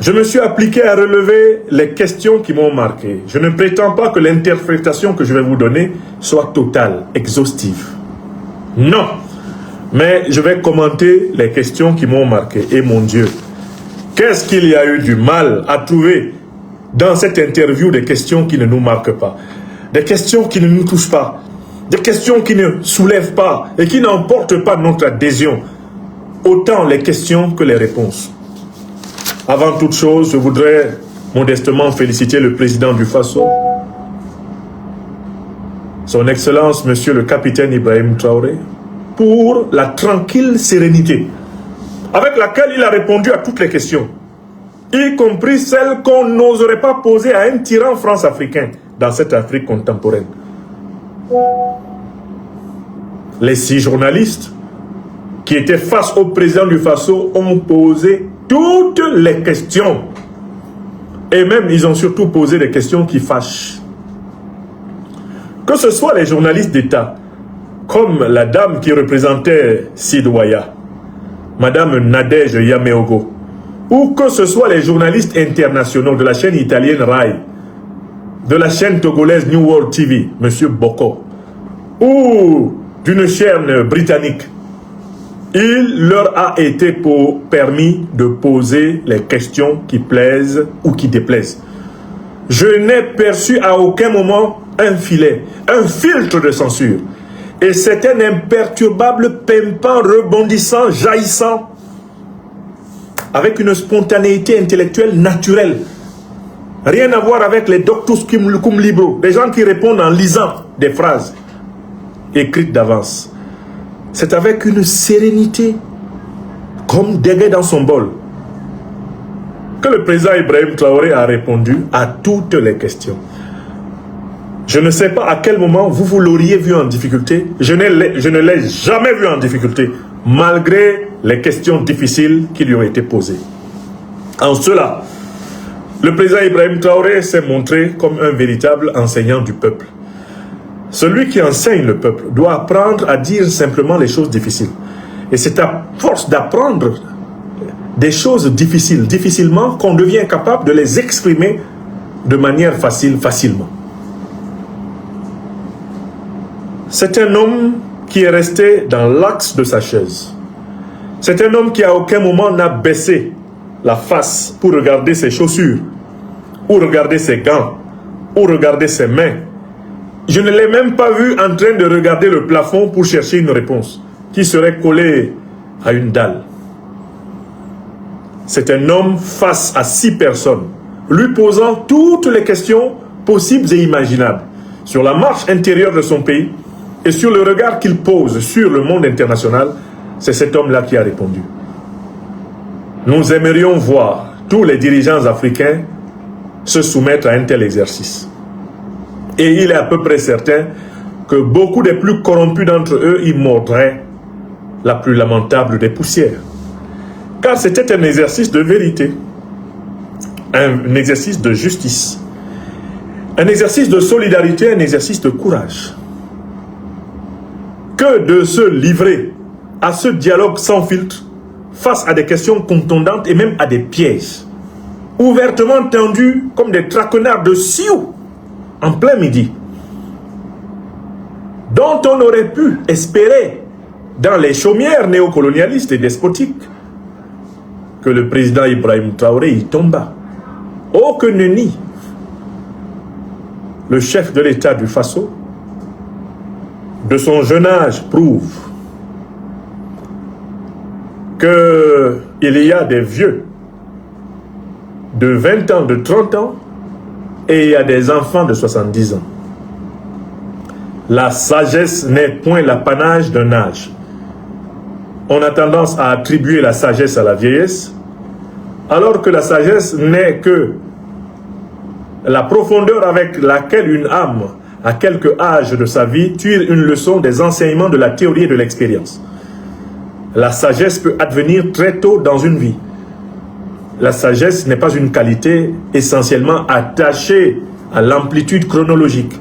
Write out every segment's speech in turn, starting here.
Je me suis appliqué à relever les questions qui m'ont marqué. Je ne prétends pas que l'interprétation que je vais vous donner soit totale, exhaustive. Non. Mais je vais commenter les questions qui m'ont marqué. Et mon Dieu, qu'est-ce qu'il y a eu du mal à trouver dans cette interview des questions qui ne nous marquent pas, des questions qui ne nous touchent pas, des questions qui ne soulèvent pas et qui n'emportent pas notre adhésion. Autant les questions que les réponses. Avant toute chose, je voudrais modestement féliciter le président du Faso, son Excellence, Monsieur le capitaine Ibrahim Traoré, pour la tranquille sérénité avec laquelle il a répondu à toutes les questions, y compris celles qu'on n'oserait pas poser à un tyran france-africain dans cette Afrique contemporaine. Les 6 journalistes qui étaient face au président du Faso ont posé toutes les questions. Et même, ils ont surtout posé des questions qui fâchent. Que ce soit les journalistes d'État, comme la dame qui représentait Sidouaya, Madame Nadège Yameogo, ou que ce soit les journalistes internationaux de la chaîne italienne RAI, de la chaîne togolaise New World TV, Monsieur Boko, ou d'une chaîne britannique, il leur a été permis de poser les questions qui plaisent ou qui déplaisent. Je n'ai perçu à aucun moment un filet, un filtre de censure. Et c'est un imperturbable pimpant, rebondissant, jaillissant, avec une spontanéité intellectuelle naturelle. Rien à voir avec les doctus cum libro, des gens qui répondent en lisant des phrases écrites d'avance. C'est avec une sérénité, comme dégué dans son bol, que le président Ibrahim Traoré a répondu à toutes les questions. Je ne sais pas à quel moment vous l'auriez vu en difficulté. Je ne l'ai jamais vu en difficulté, malgré les questions difficiles qui lui ont été posées. En cela, le président Ibrahim Traoré s'est montré comme un véritable enseignant du peuple. Celui qui enseigne le peuple doit apprendre à dire simplement les choses difficiles. Et c'est à force d'apprendre des choses difficilement, qu'on devient capable de les exprimer de manière facilement. C'est un homme qui est resté dans l'axe de sa chaise. C'est un homme qui à aucun moment n'a baissé la face pour regarder ses chaussures, ou regarder ses gants, ou regarder ses mains. Je ne l'ai même pas vu en train de regarder le plafond pour chercher une réponse qui serait collée à une dalle. C'est un homme face à 6 personnes, lui posant toutes les questions possibles et imaginables sur la marche intérieure de son pays et sur le regard qu'il pose sur le monde international. C'est cet homme-là qui a répondu. Nous aimerions voir tous les dirigeants africains se soumettre à un tel exercice. Et il est à peu près certain que beaucoup des plus corrompus d'entre eux y mordraient la plus lamentable des poussières. Car c'était un exercice de vérité, un exercice de justice, un exercice de solidarité, un exercice de courage. Que de se livrer à ce dialogue sans filtre face à des questions contondantes et même à des pièges, ouvertement tendus comme des traquenards de sioux en plein midi, dont on aurait pu espérer dans les chaumières néocolonialistes et despotiques que le président Ibrahim Traoré y tomba. Oh que nenni! Le chef de l'État du Faso, de son jeune âge, prouve qu'il y a des vieux de 20 ans, de 30 ans, et il y a des enfants de 70 ans. La sagesse n'est point l'apanage d'un âge. On a tendance à attribuer la sagesse à la vieillesse, alors que la sagesse n'est que la profondeur avec laquelle une âme, à quelque âge de sa vie, tire une leçon des enseignements de la théorie et de l'expérience. La sagesse peut advenir très tôt dans une vie. La sagesse n'est pas une qualité essentiellement attachée à l'amplitude chronologique,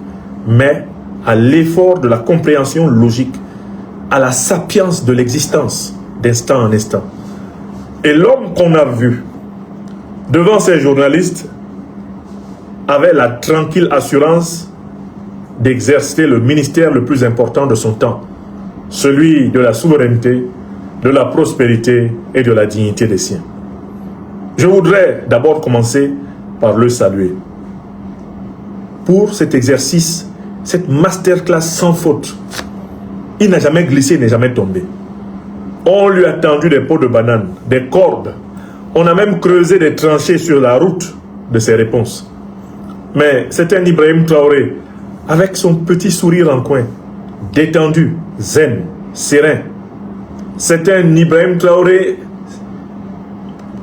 mais à l'effort de la compréhension logique, à la sapience de l'existence, d'instant en instant. Et l'homme qu'on a vu devant ces journalistes, avait la tranquille assurance d'exercer le ministère le plus important de son temps, celui de la souveraineté, de la prospérité et de la dignité des siens. Je voudrais d'abord commencer par le saluer pour cet exercice, cette masterclass sans faute. Il n'a jamais glissé, il n'est jamais tombé. On lui a tendu des pots de banane, des cordes. On a même creusé des tranchées sur la route de ses réponses. Mais c'est un Ibrahim Traoré avec son petit sourire en coin, détendu, zen, serein. C'est un Ibrahim Traoré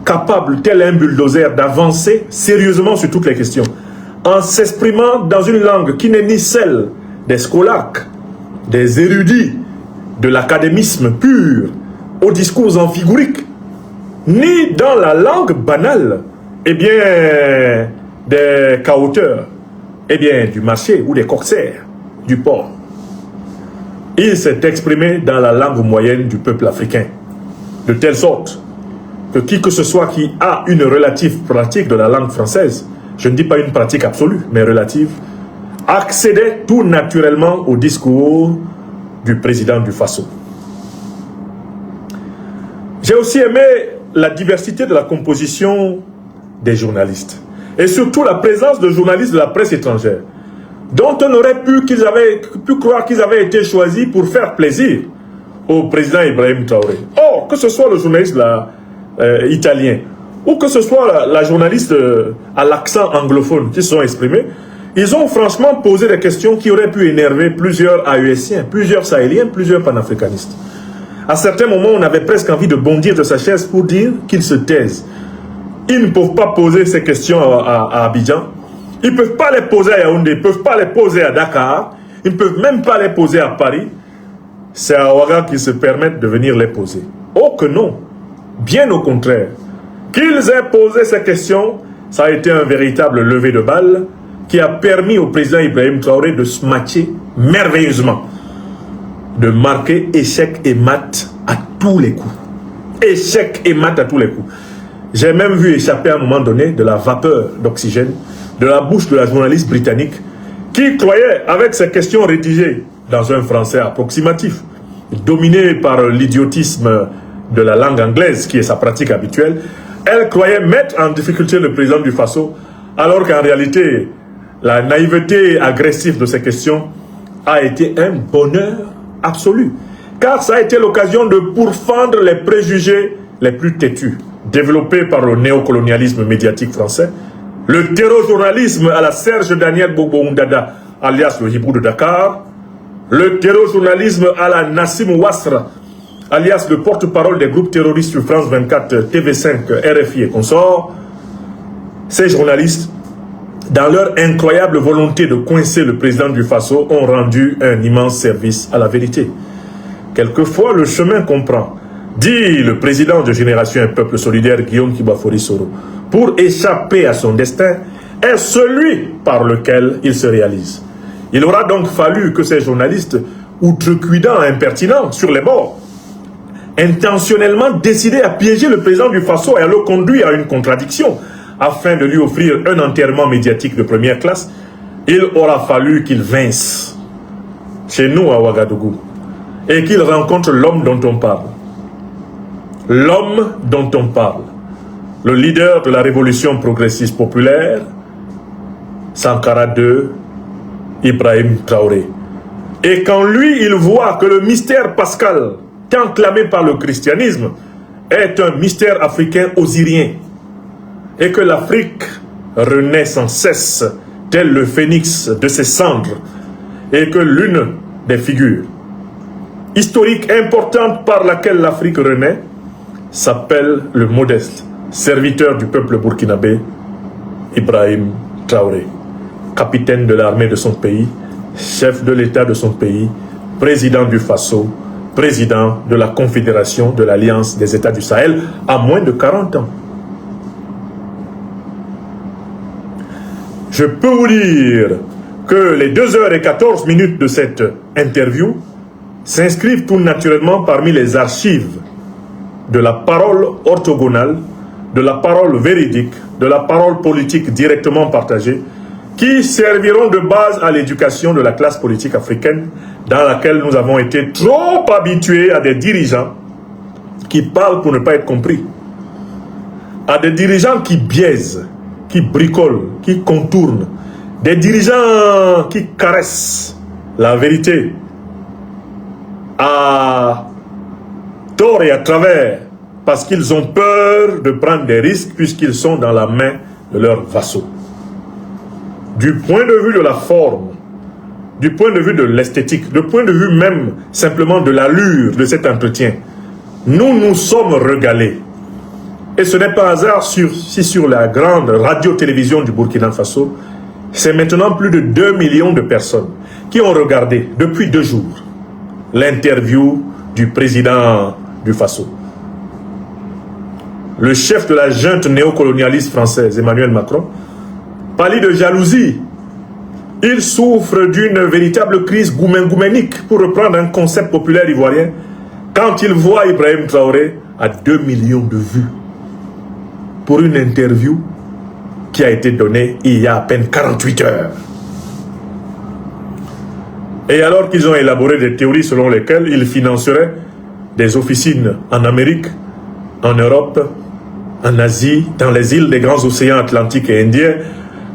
capable, tel un bulldozer, d'avancer sérieusement sur toutes les questions, en s'exprimant dans une langue qui n'est ni celle des scolars, des érudits, de l'académisme pur, aux discours amphigoriques, ni dans la langue banale, eh bien, des cahotteurs, eh bien, du marché ou des corsaires, du port. Il s'est exprimé dans la langue moyenne du peuple africain, de telle sorte que qui que ce soit qui a une relative pratique de la langue française, je ne dis pas une pratique absolue, mais relative, accédait tout naturellement au discours du président du Faso. J'ai aussi aimé la diversité de la composition des journalistes, et surtout la présence de journalistes de la presse étrangère, dont on aurait pu croire qu'ils avaient été choisis pour faire plaisir au président Ibrahim Traoré. Or, que ce soit le journaliste italien, ou que ce soit la journaliste à l'accent anglophone qui se sont exprimés, ils ont franchement posé des questions qui auraient pu énerver plusieurs AESiens, plusieurs Sahéliens, plusieurs panafricanistes. À certains moments, on avait presque envie de bondir de sa chaise pour dire qu'ils se taisent. Ils ne peuvent pas poser ces questions à Abidjan. Ils ne peuvent pas les poser à Yaoundé, ils ne peuvent pas les poser à Dakar, ils ne peuvent même pas les poser à Paris. C'est à Ouaga qu'ils se permettent de venir les poser. Oh que non! Bien au contraire. Qu'ils aient posé ces questions, ça a été un véritable lever de balle qui a permis au président Ibrahim Traoré de se matcher merveilleusement, de marquer échec et mat à tous les coups. Échec et mat à tous les coups. J'ai même vu échapper à un moment donné de la vapeur d'oxygène de la bouche de la journaliste britannique qui croyait, avec ces questions rédigées dans un français approximatif, dominé par l'idiotisme de la langue anglaise, qui est sa pratique habituelle, elle croyait mettre en difficulté le président du Faso, alors qu'en réalité, la naïveté agressive de ces questions a été un bonheur absolu. Car ça a été l'occasion de pourfendre les préjugés les plus têtus, développés par le néocolonialisme médiatique français, le terrorjournalisme à la Serge Daniel Bobo-Oundada, alias le Hibou de Dakar, le terrorjournalisme à la Nassim Ouassra, alias le porte-parole des groupes terroristes sur France 24, TV5, RFI et consorts. Ces journalistes, dans leur incroyable volonté de coincer le président du Faso, ont rendu un immense service à la vérité. Quelquefois, le chemin qu'on prend, dit le président de Génération Un Peuple Solidaire, Guillaume Kibafori Soro, pour échapper à son destin, est celui par lequel il se réalise. Il aura donc fallu que ces journalistes, outrecuidants, impertinents, sur les bords, intentionnellement décidé à piéger le président du Faso et à le conduire à une contradiction afin de lui offrir un enterrement médiatique de première classe, il aura fallu qu'il vince chez nous à Ouagadougou et qu'il rencontre l'homme dont on parle. L'homme dont on parle. Le leader de la révolution progressiste populaire, Sankara II, Ibrahim Traoré. Et quand lui, il voit que le mystère pascal tant clamé par le christianisme est un mystère africain osirien et que l'Afrique renaît sans cesse tel le phénix de ses cendres et que l'une des figures historiques importantes par laquelle l'Afrique renaît s'appelle le modeste serviteur du peuple burkinabé Ibrahim Traoré, capitaine de l'armée de son pays, chef de l'État de son pays, président du Faso, président de la Confédération de l'Alliance des États du Sahel à moins de 40 ans. Je peux vous dire que les 2h14 de cette interview s'inscrivent tout naturellement parmi les archives de la parole orthogonale de la parole véridique, de la parole politique directement partagée, qui serviront de base à l'éducation de la classe politique africaine, dans laquelle nous avons été trop habitués à des dirigeants qui parlent pour ne pas être compris, à des dirigeants qui biaisent, qui bricolent, qui contournent, des dirigeants qui caressent la vérité à tort et à travers, parce qu'ils ont peur de prendre des risques puisqu'ils sont dans la main de leurs vassaux. Du point de vue de la forme, du point de vue de l'esthétique, du point de vue même simplement de l'allure de cet entretien, nous nous sommes régalés. Et ce n'est pas hasard si sur la grande radio-télévision du Burkina Faso, c'est maintenant plus de 2 millions de personnes qui ont regardé depuis 2 jours l'interview du président du Faso. Le chef de la junte néocolonialiste française, Emmanuel Macron, pâlit de jalousie. Il souffre d'une véritable crise gouménique, pour reprendre un concept populaire ivoirien, quand il voit Ibrahim Traoré à 2 millions de vues pour une interview qui a été donnée il y a à peine 48 heures. Et alors qu'ils ont élaboré des théories selon lesquelles ils financeraient des officines en Amérique, en Europe, en Asie, dans les îles des grands océans Atlantiques et Indiens,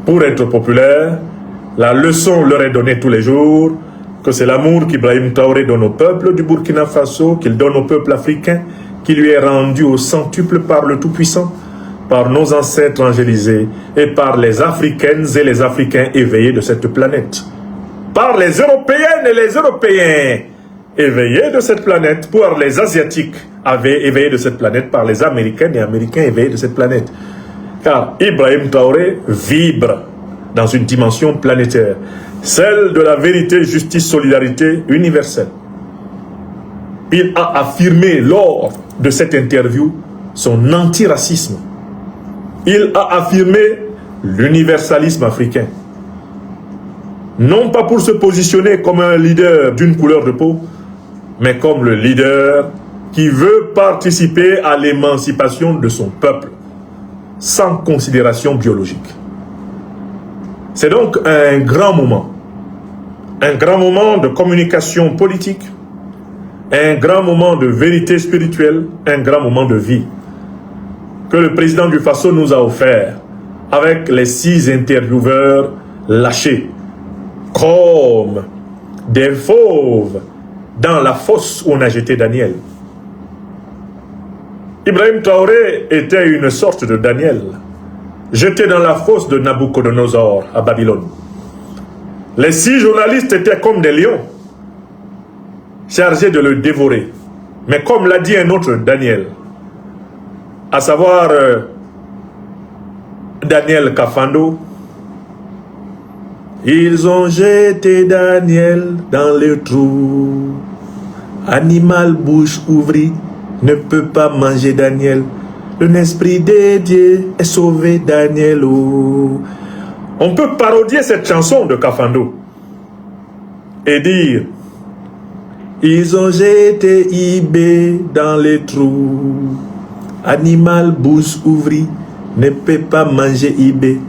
pour être populaire, la leçon leur est donnée tous les jours, que c'est l'amour qu'Ibrahim Traoré donne au peuple du Burkina Faso, qu'il donne au peuple africain, qui lui est rendu au centuple par le Tout-Puissant, par nos ancêtres angélisés et par les Africaines et les Africains éveillés de cette planète. Par les Européennes et les Européens éveillés de cette planète, par les Asiatiques éveillés de cette planète, par les Américaines et Américains éveillés de cette planète. Car Ibrahim Traoré vibre dans une dimension planétaire, celle de la vérité, justice, solidarité universelle. Il a affirmé lors de cette interview son antiracisme. Il a affirmé l'universalisme africain. Non pas pour se positionner comme un leader d'une couleur de peau, mais comme le leader qui veut participer à l'émancipation de son peuple, sans considération biologique. C'est donc un grand moment de communication politique, un grand moment de vérité spirituelle, un grand moment de vie que le président du Faso nous a offert avec les 6 intervieweurs lâchés comme des fauves dans la fosse où on a jeté Daniel. Ibrahim Traoré était une sorte de Daniel, jeté dans la fosse de Nabucodonosor à Babylone. Les 6 journalistes étaient comme des lions, chargés de le dévorer. Mais comme l'a dit un autre Daniel, à savoir Daniel Kafando, ils ont jeté Daniel dans le trou. Animal bouche ouvrie ne peut pas manger Daniel. L'esprit de Dieu est sauvé Daniel. Oh. On peut parodier cette chanson de Kafando et dire: ils ont jeté Ibé dans les trous. Animal bouche ouvrie ne peut pas manger Ibé.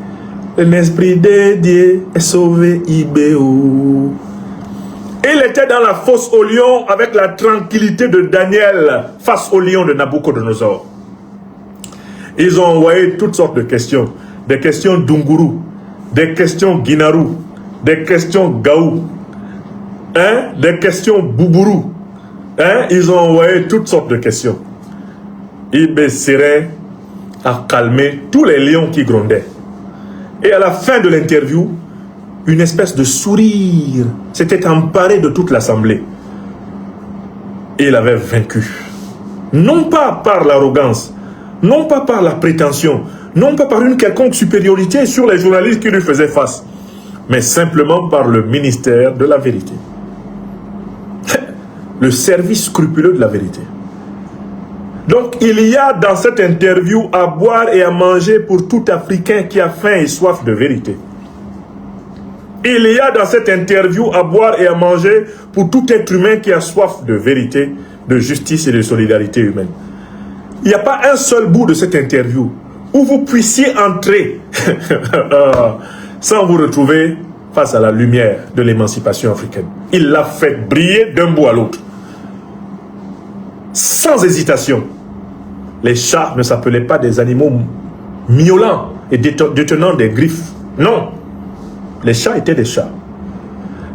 L'esprit de Dieu est sauvé Ibé. Oh. Il était dans la fosse au lion avec la tranquillité de Daniel face au lion de Nabucodonosor. Ils ont envoyé toutes sortes de questions. Des questions d'Unguru, des questions Guinaru, des questions Gaou, des questions Boubourou. Ils ont envoyé toutes sortes de questions. Ibé Séré a calmé tous les lions qui grondaient. Et à la fin de l'interview, une espèce de sourire s'était emparé de toute l'assemblée. Et il avait vaincu. Non pas par l'arrogance, non pas par la prétention, non pas par une quelconque supériorité sur les journalistes qui lui faisaient face, mais simplement par le ministère de la vérité. Le service scrupuleux de la vérité. Donc il y a dans cette interview à boire et à manger pour tout Africain qui a faim et soif de vérité. Il y a dans cette interview à boire et à manger pour tout être humain qui a soif de vérité, de justice et de solidarité humaine. il n'y a pas un seul bout de cette interview où vous puissiez entrer sans vous retrouver face à la lumière de l'émancipation africaine. Il l'a fait briller d'un bout à l'autre. Sans hésitation. Les chats ne s'appelaient pas des animaux miaulants et détenant des griffes. Non. Les chats étaient des chats.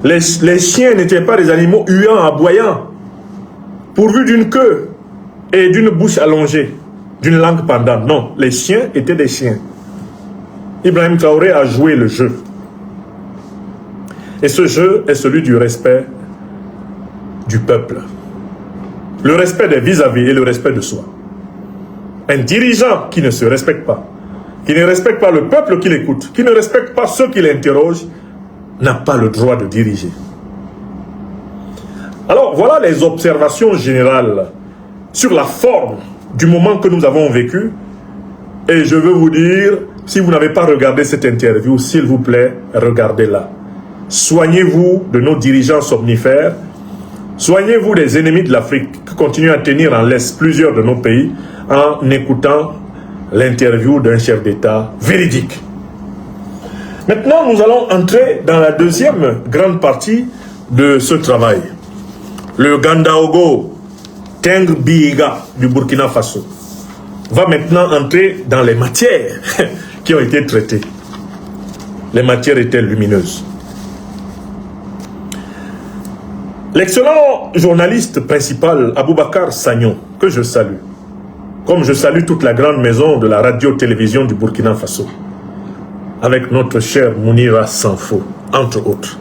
Les chiens n'étaient pas des animaux huants, aboyants, pourvus d'une queue et d'une bouche allongée, d'une langue pendante. Non, les chiens étaient des chiens. Ibrahim Traoré a joué le jeu. Et ce jeu est celui du respect du peuple. Le respect des vis-à-vis et le respect de soi. Un dirigeant qui ne se respecte pas, qui ne respecte pas le peuple qui l'écoute, qui ne respecte pas ceux qui l'interrogent, n'a pas le droit de diriger. Alors, voilà les observations générales sur la forme du moment que nous avons vécu. Et je veux vous dire, si vous n'avez pas regardé cette interview, s'il vous plaît, regardez-la. Soignez-vous de nos dirigeants somnifères. Soignez-vous des ennemis de l'Afrique qui continuent à tenir en laisse plusieurs de nos pays en écoutant l'interview d'un chef d'État véridique. Maintenant, nous allons entrer dans la deuxième grande partie de ce travail. Le Gandaogo Tengr Biga du Burkina Faso va maintenant entrer dans les matières qui ont été traitées. Les matières étaient lumineuses. L'excellent journaliste principal Aboubacar Sagnon, que je salue, comme je salue toute la grande maison de la radio-télévision du Burkina Faso, avec notre cher Mounira Sanfo, entre autres.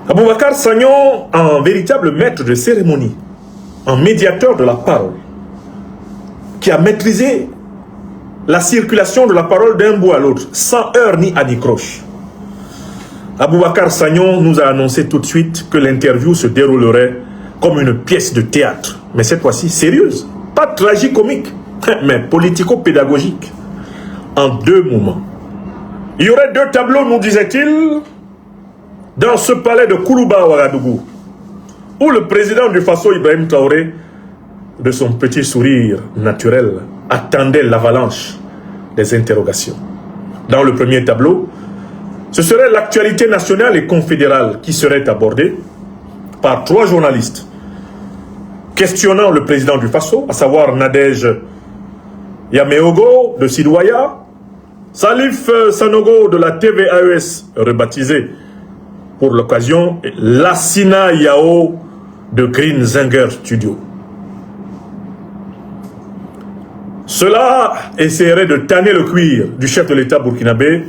Aboubacar Sagnon, en véritable maître de cérémonie, en médiateur de la parole, qui a maîtrisé la circulation de la parole d'un bout à l'autre, sans heurts ni anicroche. Aboubacar Sagnon nous a annoncé tout de suite que l'interview se déroulerait comme une pièce de théâtre, mais cette fois-ci sérieuse, pas tragicomique, mais politico-pédagogique, en deux moments. Il y aurait deux tableaux, nous disait-il, dans ce palais de Kourouba à Ouagadougou, où le président du Faso, Ibrahim Traoré, de son petit sourire naturel, attendait l'avalanche des interrogations. Dans le premier tableau, ce serait l'actualité nationale et confédérale qui serait abordée par trois journalistes questionnant le président du Faso, à savoir Nadège Yameogo de Sidouaya, Salif Sanogo de la TVAES, rebaptisé pour l'occasion Lassina Yao de Green Zinger Studio. Cela essaierait de tanner le cuir du chef de l'État burkinabé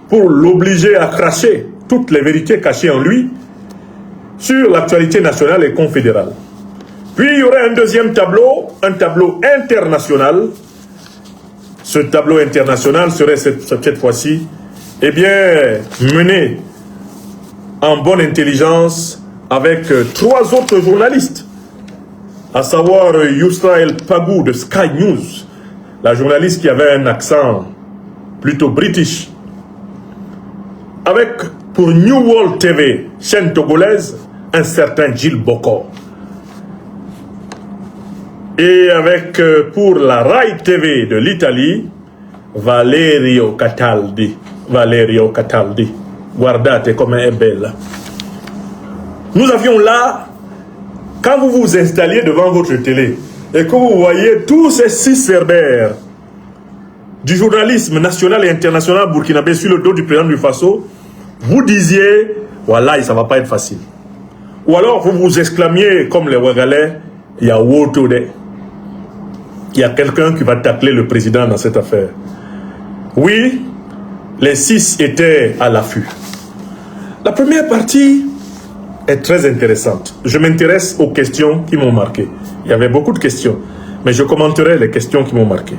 pour l'obliger à cracher toutes les vérités cachées en lui sur l'actualité nationale et confédérale. Puis il y aurait un deuxième tableau, un tableau international. Ce tableau international serait cette fois-ci, eh bien, mené en bonne intelligence avec trois autres journalistes, à savoir Yousra El Pagou de Sky News, la journaliste qui avait un accent plutôt british, avec pour New World TV, chaîne togolaise, un certain Gilles Bokor. Et avec pour la Rai TV de l'Italie, Valerio Cataldi. Valerio Cataldi. Guardate comme elle est belle. Nous avions là, quand vous vous installiez devant votre télé et que vous voyez tous ces six cerbères du journalisme national et international burkinabé sur le dos du président du Faso, vous disiez, voilà, ça ne va pas être facile. Ou alors vous vous exclamiez comme les Ouagalais, il y a Wotode. Il y a quelqu'un qui va tacler le président dans cette affaire. Oui, les six étaient à l'affût. La première partie est très intéressante. Je m'intéresse aux questions qui m'ont marqué. Il y avait beaucoup de questions, mais je commenterai les questions qui m'ont marqué.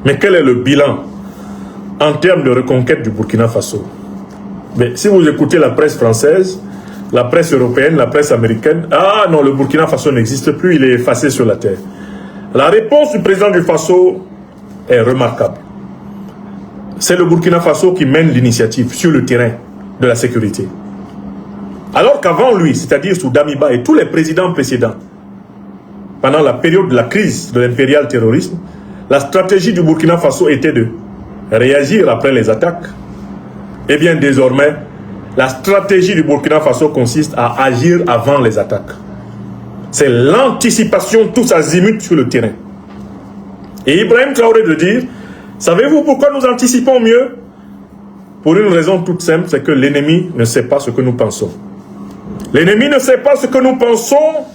Mais quel est le bilan en termes de reconquête du Burkina Faso? Mais si vous écoutez la presse française, la presse européenne, la presse américaine, ah non, le Burkina Faso n'existe plus, il est effacé sur la terre. La réponse du président du Faso est remarquable. C'est le Burkina Faso qui mène l'initiative sur le terrain de la sécurité. Alors qu'avant lui, c'est-à-dire sous Damiba et tous les présidents précédents, pendant la période de la crise de l'impérial terrorisme, la stratégie du Burkina Faso était de réagir après les attaques. Eh bien, désormais, la stratégie du Burkina Faso consiste à agir avant les attaques. C'est l'anticipation tous azimuts sur le terrain. Et Ibrahim Traoré de dire, savez-vous pourquoi nous anticipons mieux? Pour une raison toute simple, c'est que l'ennemi ne sait pas ce que nous pensons. L'ennemi ne sait pas ce que nous pensons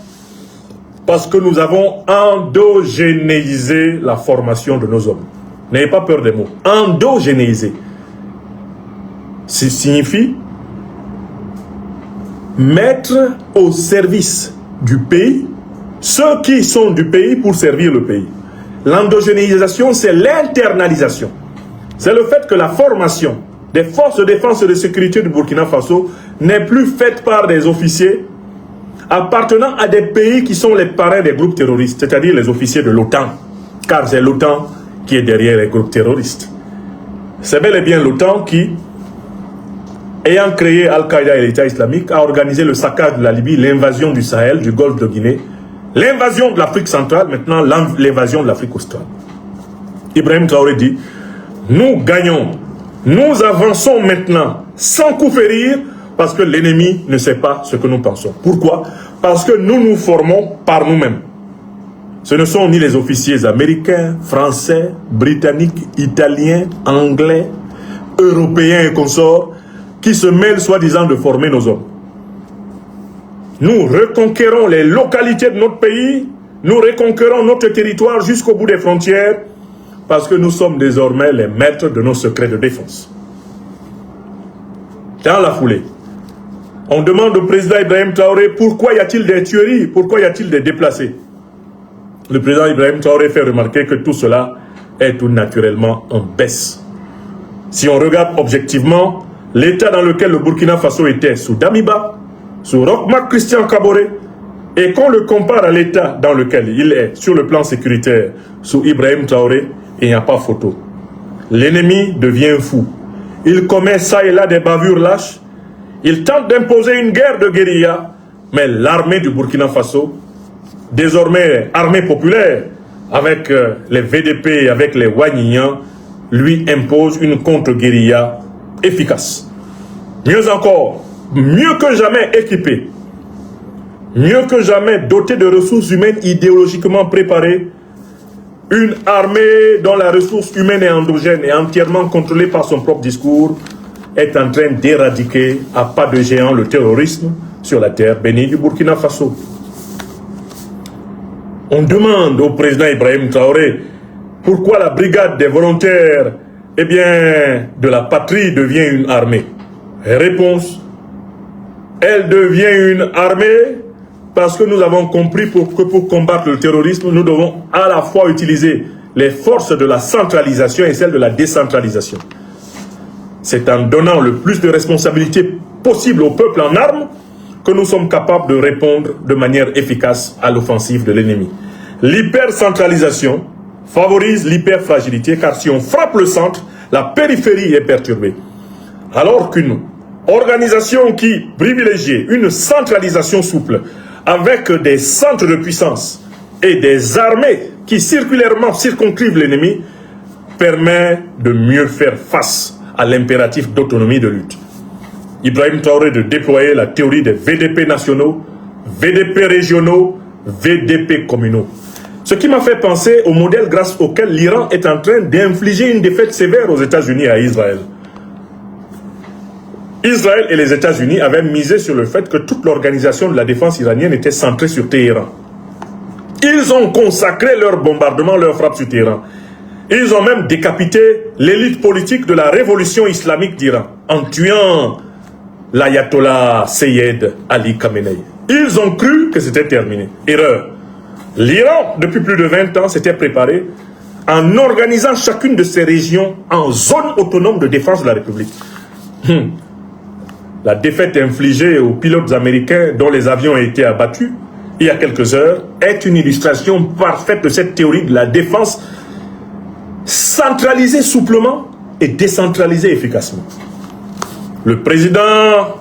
parce que nous avons endogénéisé la formation de nos hommes. N'ayez pas peur des mots. Endogénéisé. Ça signifie mettre au service du pays ceux qui sont du pays pour servir le pays. L'endogénéisation, c'est l'internalisation. C'est le fait que la formation des forces de défense et de sécurité du Burkina Faso n'est plus faite par des officiers appartenant à des pays qui sont les parrains des groupes terroristes, c'est-à-dire les officiers de l'OTAN, car c'est l'OTAN qui est derrière les groupes terroristes. C'est bel et bien l'OTAN qui, ayant créé Al-Qaïda et l'État islamique, a organisé le saccage de la Libye, l'invasion du Sahel, du Golfe de Guinée, l'invasion de l'Afrique centrale, maintenant l'invasion de l'Afrique australe. Ibrahim Traoré dit, nous gagnons, nous avançons maintenant sans coup férir parce que l'ennemi ne sait pas ce que nous pensons. Pourquoi? Parce que nous nous formons par nous-mêmes. Ce ne sont ni les officiers américains, français, britanniques, italiens, anglais, européens et consorts qui se mêlent soi-disant de former nos hommes. Nous reconquérons les localités de notre pays, nous reconquérons notre territoire jusqu'au bout des frontières parce que nous sommes désormais les maîtres de nos secrets de défense. Dans la foulée, on demande au président Ibrahim Traoré pourquoi y a-t-il des tueries, pourquoi y a-t-il des déplacés. Le président Ibrahim Traoré fait remarquer que tout cela est tout naturellement en baisse. Si on regarde objectivement l'état dans lequel le Burkina Faso était sous Damiba, sous Roch-Marc Christian Kaboré, et qu'on le compare à l'état dans lequel il est sur le plan sécuritaire sous Ibrahim Traoré, il n'y a pas photo. L'ennemi devient fou. Il commet ça et là des bavures lâches. Il tente d'imposer une guerre de guérilla, mais l'armée du Burkina Faso, désormais armée populaire, avec les VDP et avec les Wanyignan, lui impose une contre-guérilla efficace. Mieux encore, mieux que jamais équipée, mieux que jamais dotée de ressources humaines idéologiquement préparées, une armée dont la ressource humaine est endogène et entièrement contrôlée par son propre discours est en train d'éradiquer à pas de géant le terrorisme sur la terre bénie du Burkina Faso. On demande au président Ibrahim Traoré pourquoi la brigade des volontaires de la patrie devient une armée. Réponse, elle devient une armée parce que nous avons compris que pour combattre le terrorisme, nous devons à la fois utiliser les forces de la centralisation et celles de la décentralisation. C'est en donnant le plus de responsabilités possible au peuple en armes que nous sommes capables de répondre de manière efficace à l'offensive de l'ennemi. L'hypercentralisation favorise l'hyperfragilité car si on frappe le centre, la périphérie est perturbée. Alors qu'une organisation qui privilégie une centralisation souple avec des centres de puissance et des armées qui circulairement circonscrivent l'ennemi permet de mieux faire face à l'impératif d'autonomie de lutte. Ibrahim Traoré de déployer la théorie des VDP nationaux, VDP régionaux, VDP communaux. Ce qui m'a fait penser au modèle grâce auquel l'Iran est en train d'infliger une défaite sévère aux États-Unis et à Israël. Israël et les États-Unis avaient misé sur le fait que toute l'organisation de la défense iranienne était centrée sur Téhéran. Ils ont consacré leur bombardement, leur frappe sur Téhéran. Ils ont même décapité l'élite politique de la révolution islamique d'Iran en tuant l'ayatollah Seyed Ali Khamenei. Ils ont cru que c'était terminé. Erreur. L'Iran, depuis plus de 20 ans, s'était préparé en organisant chacune de ces régions en zone autonome de défense de la République. La défaite infligée aux pilotes américains dont les avions ont été abattus il y a quelques heures est une illustration parfaite de cette théorie de la défense centralisée souplement et décentralisée efficacement. Le président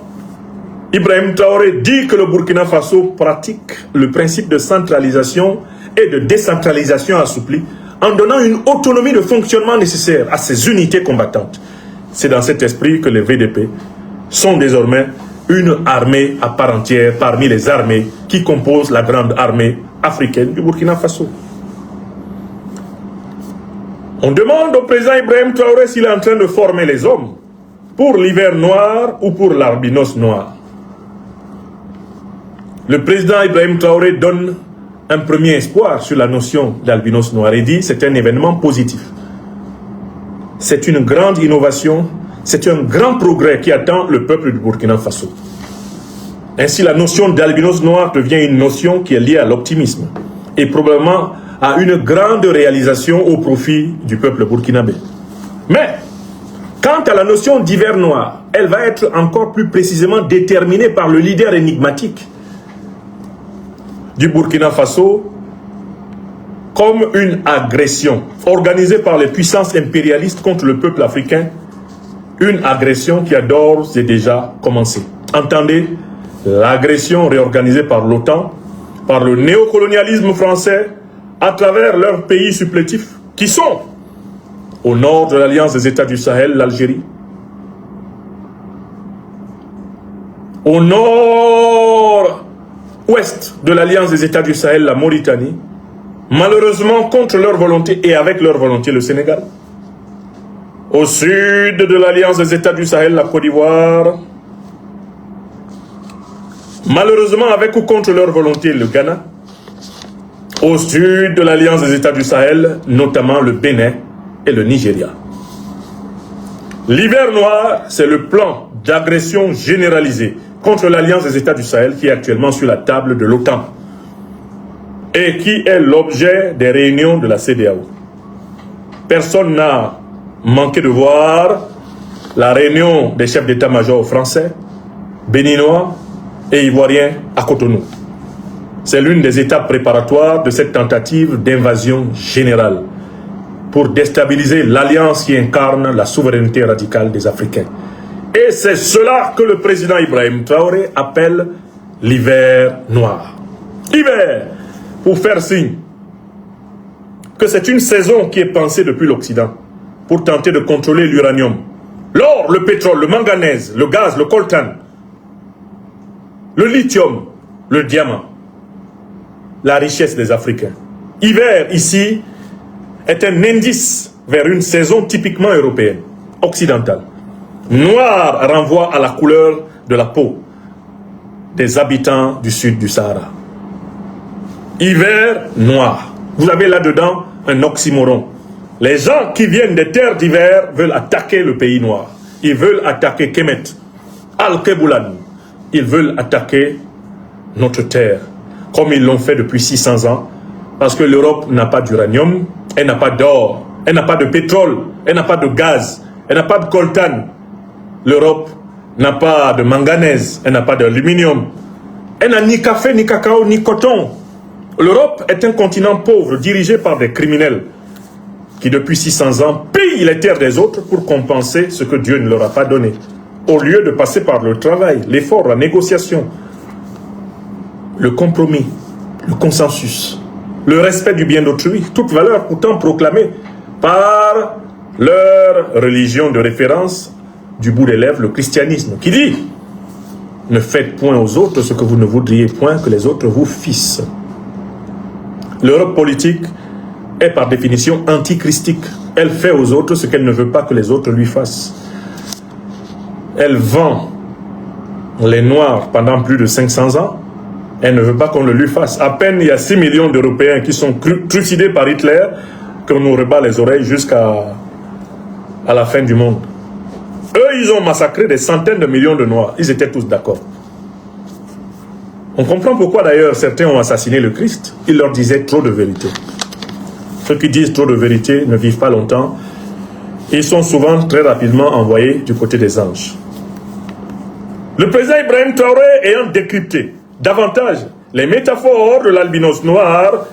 Ibrahim Traoré dit que le Burkina Faso pratique le principe de centralisation et de décentralisation assouplie, en donnant une autonomie de fonctionnement nécessaire à ces unités combattantes. C'est dans cet esprit que les VDP sont désormais une armée à part entière parmi les armées qui composent la grande armée africaine du Burkina Faso. On demande au président Ibrahim Traoré s'il est en train de former les hommes pour l'hiver noir ou pour l'albinos noir. Le président Ibrahim Traoré donne un premier espoir sur la notion d'albinos noir et dit c'est un événement positif. C'est une grande innovation, c'est un grand progrès qui attend le peuple du Burkina Faso. Ainsi, la notion d'albinos noir devient une notion qui est liée à l'optimisme et probablement à une grande réalisation au profit du peuple burkinabé. Mais, quant à la notion d'hiver noir, elle va être encore plus précisément déterminée par le leader énigmatique du Burkina Faso comme une agression organisée par les puissances impérialistes contre le peuple africain, une agression qui a d'ores et déjà commencé. Entendez, l'agression réorganisée par l'OTAN, par le néocolonialisme français, à travers leurs pays supplétifs, qui sont au nord de l'Alliance des États du Sahel, l'Algérie, au nord-ouest de l'Alliance des États du Sahel, la Mauritanie, malheureusement contre leur volonté et avec leur volonté, le Sénégal, au sud de l'Alliance des États du Sahel, la Côte d'Ivoire, malheureusement avec ou contre leur volonté, le Ghana, au sud de l'Alliance des États du Sahel, notamment le Bénin et le Nigeria. L'hiver noir, c'est le plan d'agression généralisée contre l'Alliance des États du Sahel qui est actuellement sur la table de l'OTAN et qui est l'objet des réunions de la CEDEAO. Personne n'a manqué de voir la réunion des chefs d'état-major français, béninois et ivoiriens à Cotonou. C'est l'une des étapes préparatoires de cette tentative d'invasion générale pour déstabiliser l'alliance qui incarne la souveraineté radicale des Africains. Et c'est cela que le président Ibrahim Traoré appelle l'hiver noir. Hiver, pour faire signe que c'est une saison qui est pensée depuis l'Occident pour tenter de contrôler l'uranium, l'or, le pétrole, le manganèse, le gaz, le coltan, le lithium, le diamant, la richesse des Africains. Hiver, ici, est un indice vers une saison typiquement européenne, occidentale. Noir renvoie à la couleur de la peau des habitants du sud du Sahara. Hiver noir. Vous avez là-dedans un oxymoron. Les gens qui viennent des terres d'hiver veulent attaquer le pays noir. Ils veulent attaquer Kemet, Al-Keboulan. Ils veulent attaquer notre terre, comme ils l'ont fait depuis 600 ans, parce que l'Europe n'a pas d'uranium, elle n'a pas d'or, elle n'a pas de pétrole, elle n'a pas de gaz, elle n'a pas de coltan. L'Europe n'a pas de manganèse, elle n'a pas d'aluminium, elle n'a ni café, ni cacao, ni coton. L'Europe est un continent pauvre, dirigé par des criminels, qui depuis 600 ans pillent les terres des autres pour compenser ce que Dieu ne leur a pas donné, au lieu de passer par le travail, l'effort, la négociation, le compromis, le consensus, le respect du bien d'autrui, toute valeur pourtant proclamée par leur religion de référence du bout des lèvres, le christianisme, qui dit « Ne faites point aux autres ce que vous ne voudriez point que les autres vous fissent ». L'Europe politique est par définition antichristique. Elle fait aux autres ce qu'elle ne veut pas que les autres lui fassent. Elle vend les Noirs pendant plus de 500 ans. Elle ne veut pas qu'on le lui fasse. À peine il y a 6 millions d'Européens qui sont trucidés par Hitler qu'on nous rebat les oreilles jusqu'à la fin du monde. Eux, ils ont massacré des centaines de millions de Noirs. Ils étaient tous d'accord. On comprend pourquoi d'ailleurs certains ont assassiné le Christ. Ils leur disaient trop de vérité. Ceux qui disent trop de vérité ne vivent pas longtemps. Ils sont souvent très rapidement envoyés du côté des anges. Le président Ibrahim Traoré ayant décrypté davantage les métaphores de l'albinos noir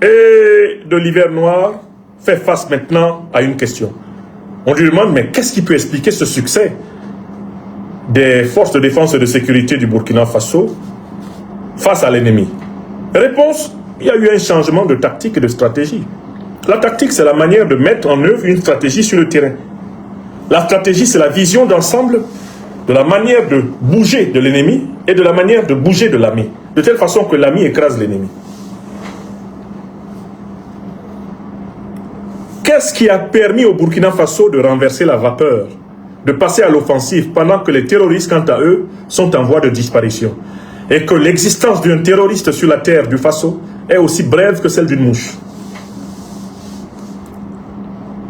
et de l'hiver noir, fait face maintenant à une question. On lui demande, mais qu'est-ce qui peut expliquer ce succès des forces de défense et de sécurité du Burkina Faso face à l'ennemi? Réponse, il y a eu un changement de tactique et de stratégie. La tactique, c'est la manière de mettre en œuvre une stratégie sur le terrain. La stratégie, c'est la vision d'ensemble de la manière de bouger de l'ennemi et de la manière de bouger de l'ami, de telle façon que l'ami écrase l'ennemi. Qu'est-ce qui a permis au Burkina Faso de renverser la vapeur, de passer à l'offensive pendant que les terroristes, quant à eux, sont en voie de disparition, et que l'existence d'un terroriste sur la terre du Faso est aussi brève que celle d'une mouche?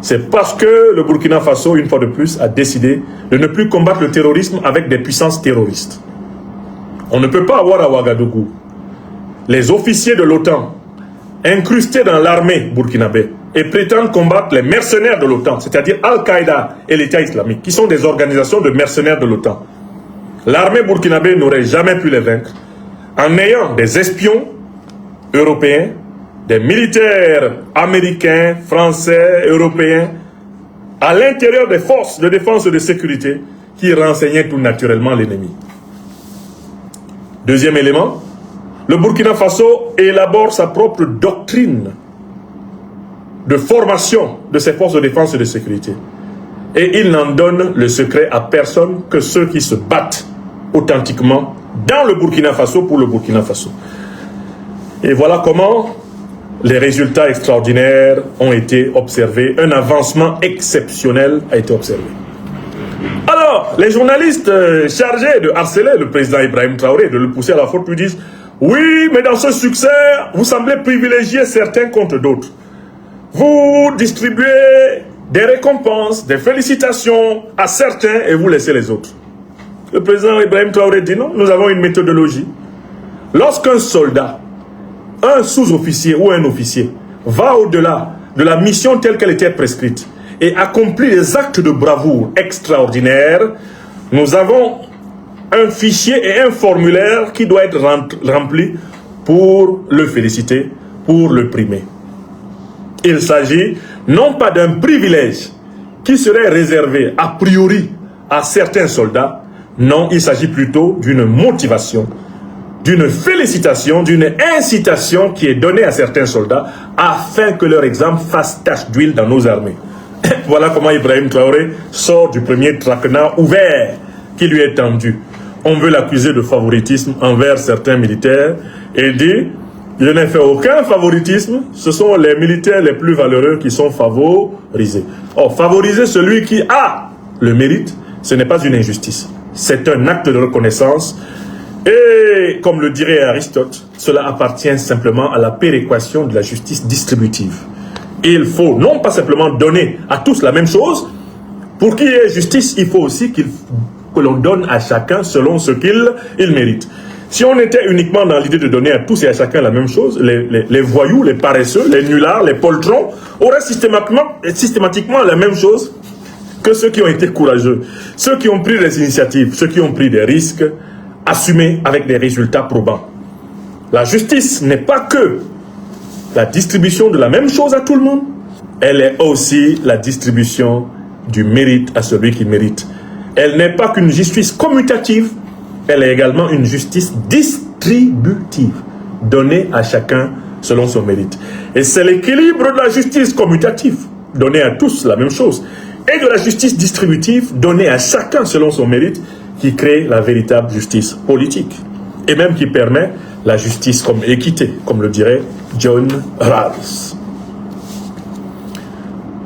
C'est parce que le Burkina Faso, une fois de plus, a décidé de ne plus combattre le terrorisme avec des puissances terroristes. On ne peut pas avoir à Ouagadougou les officiers de l'OTAN incrustés dans l'armée burkinabé et prétendent combattre les mercenaires de l'OTAN, c'est-à-dire Al-Qaïda et l'État islamique, qui sont des organisations de mercenaires de l'OTAN. L'armée burkinabé n'aurait jamais pu les vaincre en ayant des espions européens, des militaires américains, français, européens, à l'intérieur des forces de défense et de sécurité qui renseignaient tout naturellement l'ennemi. Deuxième élément, le Burkina Faso élabore sa propre doctrine de formation de ses forces de défense et de sécurité. Et il n'en donne le secret à personne que ceux qui se battent authentiquement dans le Burkina Faso pour le Burkina Faso. Et voilà comment les résultats extraordinaires ont été observés. Un avancement exceptionnel a été observé. Alors, les journalistes chargés de harceler le président Ibrahim Traoré, de le pousser à la faute, lui disent « Oui, mais dans ce succès, vous semblez privilégier certains contre d'autres. Vous distribuez des récompenses, des félicitations à certains et vous laissez les autres. » Le président Ibrahim Traoré dit « Non, nous avons une méthodologie. Lorsqu'un soldat, un sous-officier ou un officier va au-delà de la mission telle qu'elle était prescrite et accomplit des actes de bravoure extraordinaires, nous avons un fichier et un formulaire qui doit être rempli pour le féliciter, pour le primer. Il s'agit non pas d'un privilège qui serait réservé a priori à certains soldats, non, il s'agit plutôt d'une motivation, d'une félicitation, d'une incitation qui est donnée à certains soldats afin que leur exemple fasse tache d'huile dans nos armées. Voilà comment Ibrahim Traoré sort du premier traquenard ouvert qui lui est tendu. On veut l'accuser de favoritisme envers certains militaires et dit « Je n'ai fait aucun favoritisme, ce sont les militaires les plus valeureux qui sont favorisés. » Or, favoriser celui qui a le mérite, ce n'est pas une injustice, c'est un acte de reconnaissance. Et comme le dirait Aristote, cela appartient simplement à la péréquation de la justice distributive. Il faut non pas simplement donner à tous la même chose. Pour qu'il y ait justice, il faut aussi que l'on donne à chacun selon ce qu'il mérite. Si on était uniquement dans l'idée de donner à tous et à chacun la même chose, les voyous, les paresseux, les nullards, les poltrons auraient systématiquement la même chose que ceux qui ont été courageux, ceux qui ont pris des initiatives, ceux qui ont pris des risques assumés avec des résultats probants. La justice n'est pas que la distribution de la même chose à tout le monde, elle est aussi la distribution du mérite à celui qui mérite. Elle n'est pas qu'une justice commutative, elle est également une justice distributive, donnée à chacun selon son mérite. Et c'est l'équilibre de la justice commutative, donnée à tous la même chose, et de la justice distributive, donnée à chacun selon son mérite, qui crée la véritable justice politique, et même qui permet la justice comme équité, comme le dirait John Rawls.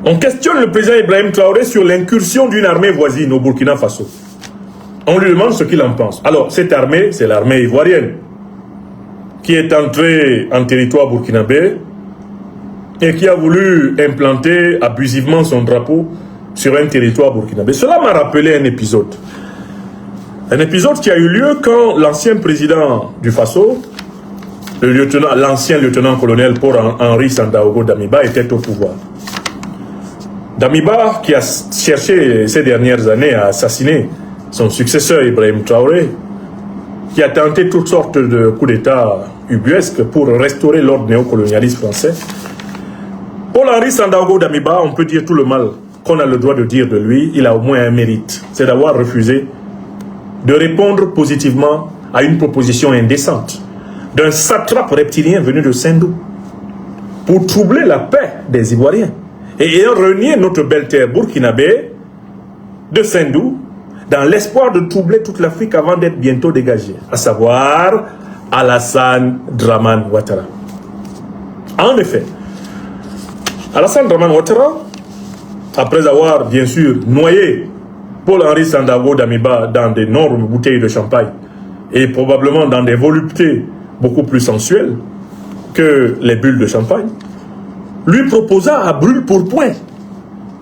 On questionne le président Ibrahim Traoré sur l'incursion d'une armée voisine au Burkina Faso. On lui demande ce qu'il en pense. Alors, cette armée, c'est l'armée ivoirienne, qui est entrée en territoire burkinabé et qui a voulu implanter abusivement son drapeau sur un territoire burkinabé. Cela m'a rappelé un épisode. Un épisode qui a eu lieu quand l'ancien président du Faso, l'ancien lieutenant-colonel Paul-Henri Sandaogo Damiba, était au pouvoir. Damiba, qui a cherché ces dernières années à assassiner son successeur Ibrahim Traoré, qui a tenté toutes sortes de coups d'État ubuesques pour restaurer l'ordre néocolonialiste français. Paul-Henri Sandaogo Damiba, on peut dire tout le mal qu'on a le droit de dire de lui, il a au moins un mérite, c'est d'avoir refusé de répondre positivement à une proposition indécente. d'un satrape reptilien venu de Sendou pour troubler la paix des Ivoiriens. Et ayant renié notre belle terre burkinabé de Sendou, dans l'espoir de troubler toute l'Afrique avant d'être bientôt dégagé, à savoir Alassane Dramane Ouattara. En effet, Alassane Dramane Ouattara, après avoir bien sûr noyé Paul-Henri Sandaogo Damiba dans d'énormes bouteilles de champagne et probablement dans des voluptés beaucoup plus sensuelles que les bulles de champagne, lui proposa à brûle-pourpoint: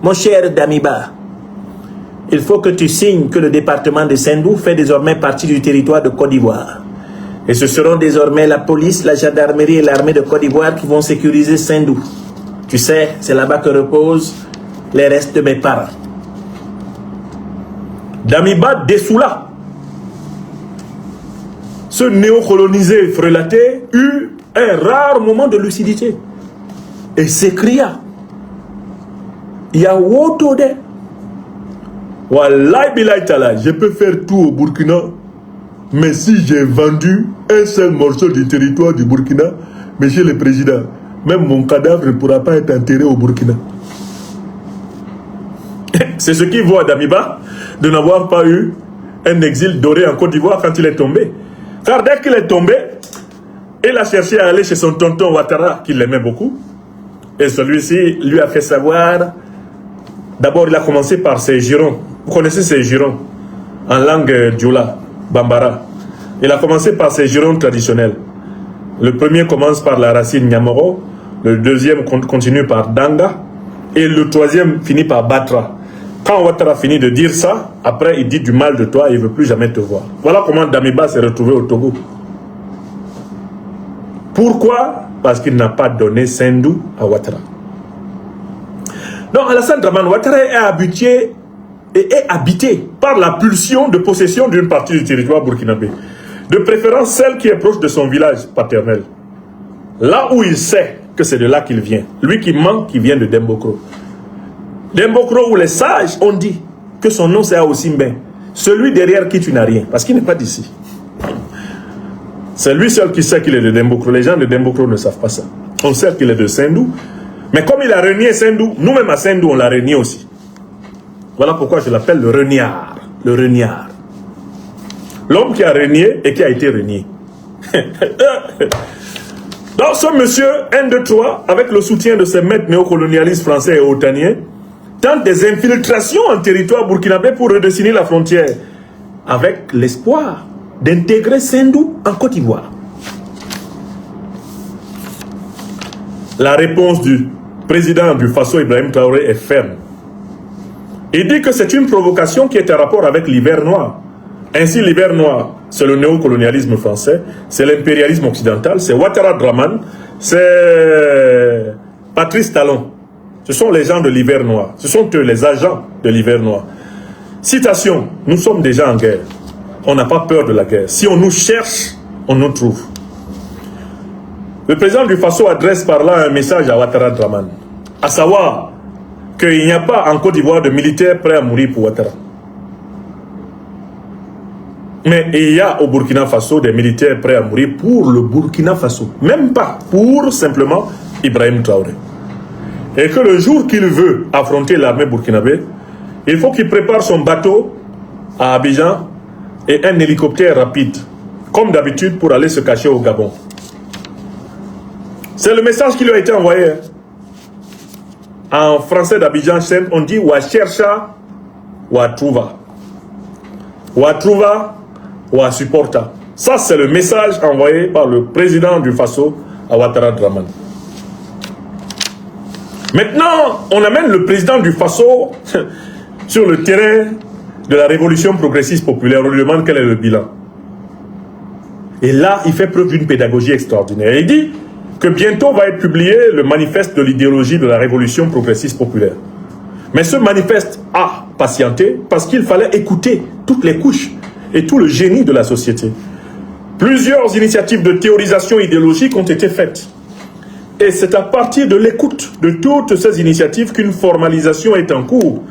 mon cher Damiba, il faut que tu signes que le département de Sendou fait désormais partie du territoire de Côte d'Ivoire. Et ce seront désormais la police, la gendarmerie et l'armée de Côte d'Ivoire qui vont sécuriser Sendou. Tu sais, c'est là-bas que reposent les restes de mes parents. Damiba dessoula. Ce néocolonisé frelaté eut un rare moment de lucidité et s'écria: Yawotode, Wallahi Bilay Tala, je peux faire tout au Burkina, mais si j'ai vendu un seul morceau du territoire du Burkina, monsieur le président, même mon cadavre ne pourra pas être enterré au Burkina. C'est ce qui vaut à Damiba de n'avoir pas eu un exil doré en Côte d'Ivoire quand il est tombé. Car dès qu'il est tombé, il a cherché à aller chez son tonton Ouattara, qui l'aimait beaucoup. Et celui-ci lui a fait savoir, d'abord il a commencé par ses jurons. Vous connaissez ces jurons en langue dioula, bambara. Il a commencé par ses jurons traditionnels. Le premier commence par la racine Nyamoro, le deuxième continue par Danga, et le troisième finit par Batra. Quand Ouattara finit de dire ça, après il dit du mal de toi et il ne veut plus jamais te voir. Voilà comment Damiba s'est retrouvé au Togo. Pourquoi? Parce qu'il n'a pas donné Sendou à Ouattara. Donc Alassane Dramane Ouattara est habité par la pulsion de possession d'une partie du territoire burkinabé. De préférence celle qui est proche de son village paternel. Là où il sait que c'est de là qu'il vient. Lui qui ment, qui vient de Dembokro. Dembokro où les sages ont dit que son nom c'est Aosimben. Celui derrière qui tu n'as rien. Parce qu'il n'est pas d'ici. C'est lui seul qui sait qu'il est de Dembokro. Les gens de Dembokro ne savent pas ça. On sait qu'il est de Sendou. Mais comme il a renié Sendou, nous-mêmes à Sendou, on l'a renié aussi. Voilà pourquoi je l'appelle le reniard. Le reniard. L'homme qui a renié et qui a été renié. Donc ce monsieur, 1, 2, 3, avec le soutien de ses maîtres néocolonialistes français et otaniens, tente des infiltrations en territoire burkinabé pour redessiner la frontière, avec l'espoir d'intégrer Sendou en Côte d'Ivoire. La réponse du président du Faso, Ibrahim Traoré, est ferme. Il dit que c'est une provocation qui est en rapport avec l'hiver noir. Ainsi, l'hiver noir, c'est le néocolonialisme français, c'est l'impérialisme occidental, c'est Ouattara Dramane, c'est Patrice Talon. Ce sont les gens de l'hiver noir. Ce sont eux les agents de l'hiver noir. Citation, nous sommes déjà en guerre. On n'a pas peur de la guerre. Si on nous cherche, on nous trouve. Le président du Faso adresse par là un message à Ouattara Dramane, à savoir qu'il n'y a pas en Côte d'Ivoire de militaires prêts à mourir pour Ouattara. Mais il y a au Burkina Faso des militaires prêts à mourir pour le Burkina Faso. Même pas pour simplement Ibrahim Traoré. Et que le jour qu'il veut affronter l'armée burkinabé, il faut qu'il prépare son bateau à Abidjan et un hélicoptère rapide, comme d'habitude, pour aller se cacher au Gabon. C'est le message qui lui a été envoyé. En français d'Abidjan, on dit « Wa chercha, wa trouva ». « Wa trouva » ou à supporta. Ça, c'est le message envoyé par le président du Faso à Ouattara Dramane. Maintenant, on amène le président du Faso sur le terrain de la révolution progressiste populaire. On lui demande quel est le bilan. Et là, il fait preuve d'une pédagogie extraordinaire. Il dit que bientôt va être publié le manifeste de l'idéologie de la révolution progressiste populaire. Mais ce manifeste a patienté parce qu'il fallait écouter toutes les couches et tout le génie de la société. Plusieurs initiatives de théorisation idéologique ont été faites. Et c'est à partir de l'écoute de toutes ces initiatives qu'une formalisation est en cours,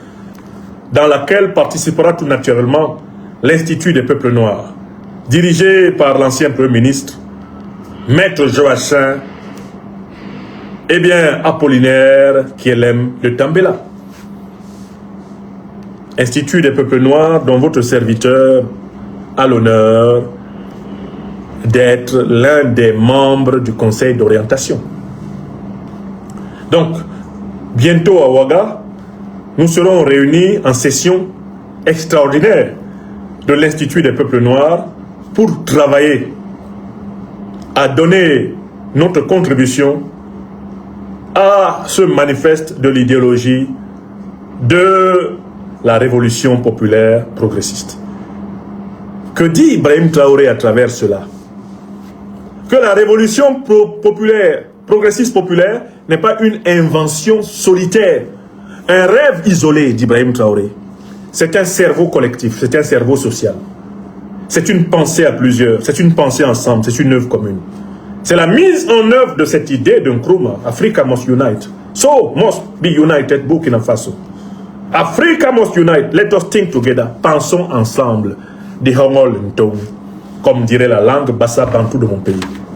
dans laquelle participera tout naturellement l'Institut des peuples noirs, dirigé par l'ancien Premier ministre Maître Joachim, eh bien, Apollinaire Kielem de Tambela. Institut des peuples noirs dont votre serviteur a l'honneur d'être l'un des membres du conseil d'orientation. Donc, bientôt à Ouaga, nous serons réunis en session extraordinaire de l'Institut des peuples noirs pour travailler à donner notre contribution à ce manifeste de l'idéologie de la révolution populaire progressiste. Que dit Ibrahim Traoré à travers cela? Que la révolution populaire, progressiste populaire, n'est pas une invention solitaire, un rêve isolé d'Ibrahim Traoré. C'est un cerveau collectif, c'est un cerveau social. C'est une pensée à plusieurs, c'est une pensée ensemble, c'est une œuvre commune. C'est la mise en œuvre de cette idée d'un Nkrumah. Africa must unite. So must be united, Burkina Faso. Africa must unite. Let us think together. Pensons ensemble. Di Hongol Ntong. Comme dirait la langue Bassa Bantou de mon pays.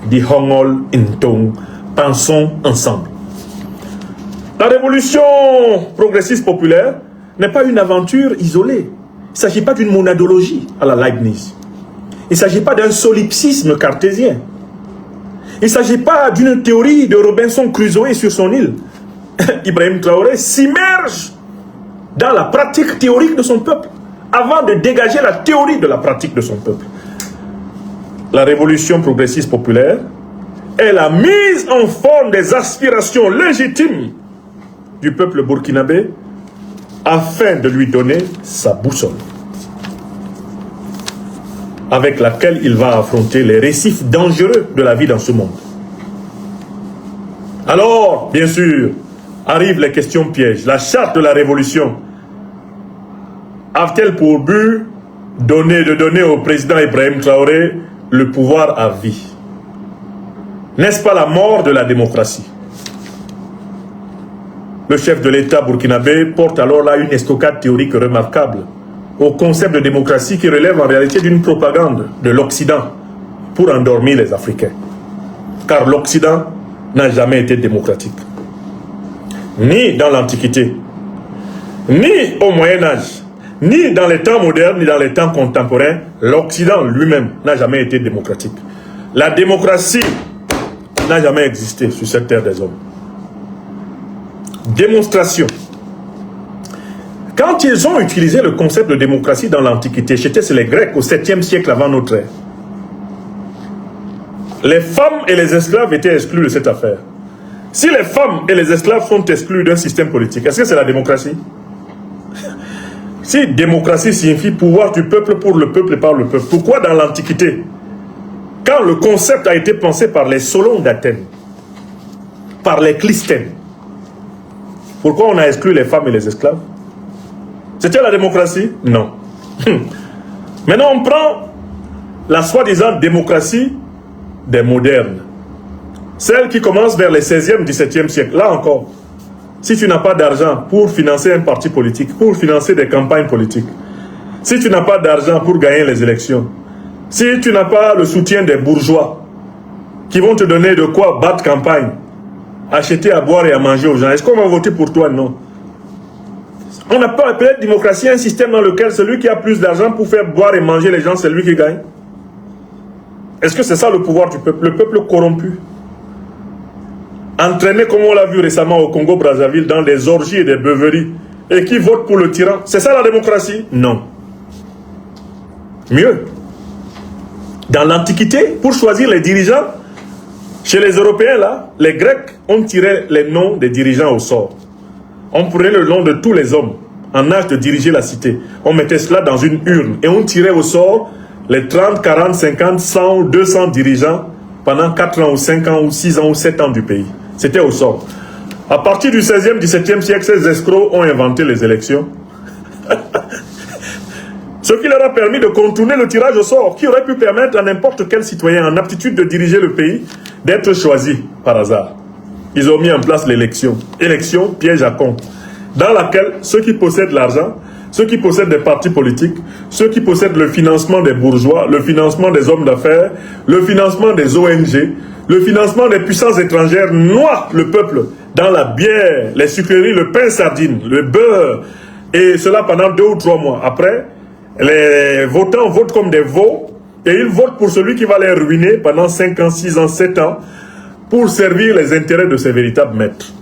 Di Hongol Ntong. Pensons ensemble. La révolution progressiste populaire n'est pas une aventure isolée. Il ne s'agit pas d'une monadologie à la Leibniz. Il ne s'agit pas d'un solipsisme cartésien. Il ne s'agit pas d'une théorie de Robinson Crusoe sur son île. Ibrahim Traoré s'immerge dans la pratique théorique de son peuple avant de dégager la théorie de la pratique de son peuple. La révolution progressiste populaire est la mise en forme des aspirations légitimes du peuple burkinabé afin de lui donner sa boussole avec laquelle il va affronter les récifs dangereux de la vie dans ce monde. Alors, bien sûr, arrivent les questions pièges. La charte de la révolution a-t-elle pour but de donner au président Ibrahim Traoré le pouvoir à vie? N'est-ce pas la mort de la démocratie? Le chef de l'État burkinabé porte alors là une estocade théorique remarquable au concept de démocratie qui relève en réalité d'une propagande de l'Occident pour endormir les Africains. Car l'Occident n'a jamais été démocratique. Ni dans l'Antiquité, ni au Moyen-Âge, ni dans les temps modernes, ni dans les temps contemporains, l'Occident lui-même n'a jamais été démocratique. La démocratie n'a jamais existé sur cette terre des hommes. Démonstration. Quand ils ont utilisé le concept de démocratie dans l'Antiquité, c'était les Grecs au 7e siècle avant notre ère. Les femmes et les esclaves étaient exclus de cette affaire. Si les femmes et les esclaves sont exclus d'un système politique, est-ce que c'est la démocratie? Si démocratie signifie pouvoir du peuple pour le peuple et par le peuple, pourquoi dans l'Antiquité, quand le concept a été pensé par les Solons d'Athènes, par les Clisthènes, pourquoi on a exclu les femmes et les esclaves? C'était la démocratie? Non. Maintenant, on prend la soi-disant démocratie des modernes. Celle qui commence vers les 16e, 17e siècles. Là encore, si tu n'as pas d'argent pour financer un parti politique, pour financer des campagnes politiques, si tu n'as pas d'argent pour gagner les élections, si tu n'as pas le soutien des bourgeois qui vont te donner de quoi battre campagne, acheter à boire et à manger aux gens, est-ce qu'on va voter pour toi? Non. On n'a pas appelé démocratie un système dans lequel celui qui a plus d'argent pour faire boire et manger les gens, c'est lui qui gagne. Est-ce que c'est ça le pouvoir du peuple? Le peuple corrompu, entraîné comme on l'a vu récemment au Congo-Brazzaville dans des orgies et des beuveries, et qui vote pour le tyran. C'est ça la démocratie? Non. Mieux. Dans l'Antiquité, pour choisir les dirigeants, chez les Européens, là, les Grecs ont tiré les noms des dirigeants au sort. On prenait le nom de tous les hommes en âge de diriger la cité. On mettait cela dans une urne et on tirait au sort les 30, 40, 50, 100 ou 200 dirigeants pendant 4 ans ou 5 ans ou 6 ans ou 7 ans du pays. C'était au sort. À partir du 16e, 17e siècle, ces escrocs ont inventé les élections. Ce qui leur a permis de contourner le tirage au sort, qui aurait pu permettre à n'importe quel citoyen en aptitude de diriger le pays d'être choisi par hasard. Ils ont mis en place l'élection. Élection, piège à con, dans laquelle ceux qui possèdent l'argent, ceux qui possèdent des partis politiques, ceux qui possèdent le financement des bourgeois, le financement des hommes d'affaires, le financement des ONG, Le financement des puissances étrangères noie le peuple dans la bière, les sucreries, le pain sardine, le beurre. Et cela pendant 2 ou 3 mois. Après, les votants votent comme des veaux et ils votent pour celui qui va les ruiner pendant 5 ans, 6 ans, 7 ans pour servir les intérêts de ses véritables maîtres.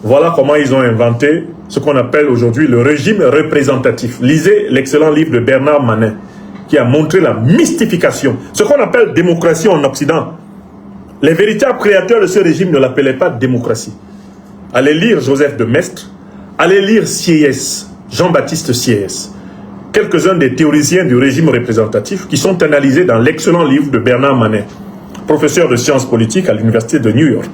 Voilà comment ils ont inventé ce qu'on appelle aujourd'hui le régime représentatif. Lisez l'excellent livre de Bernard Manet qui a montré la mystification. Ce qu'on appelle démocratie en Occident. Les véritables créateurs de ce régime ne l'appelaient pas démocratie. Allez lire Joseph de Maistre, allez lire Sieyès, Jean-Baptiste Sieyès, quelques-uns des théoriciens du régime représentatif qui sont analysés dans l'excellent livre de Bernard Manet, professeur de sciences politiques à l'université de New York.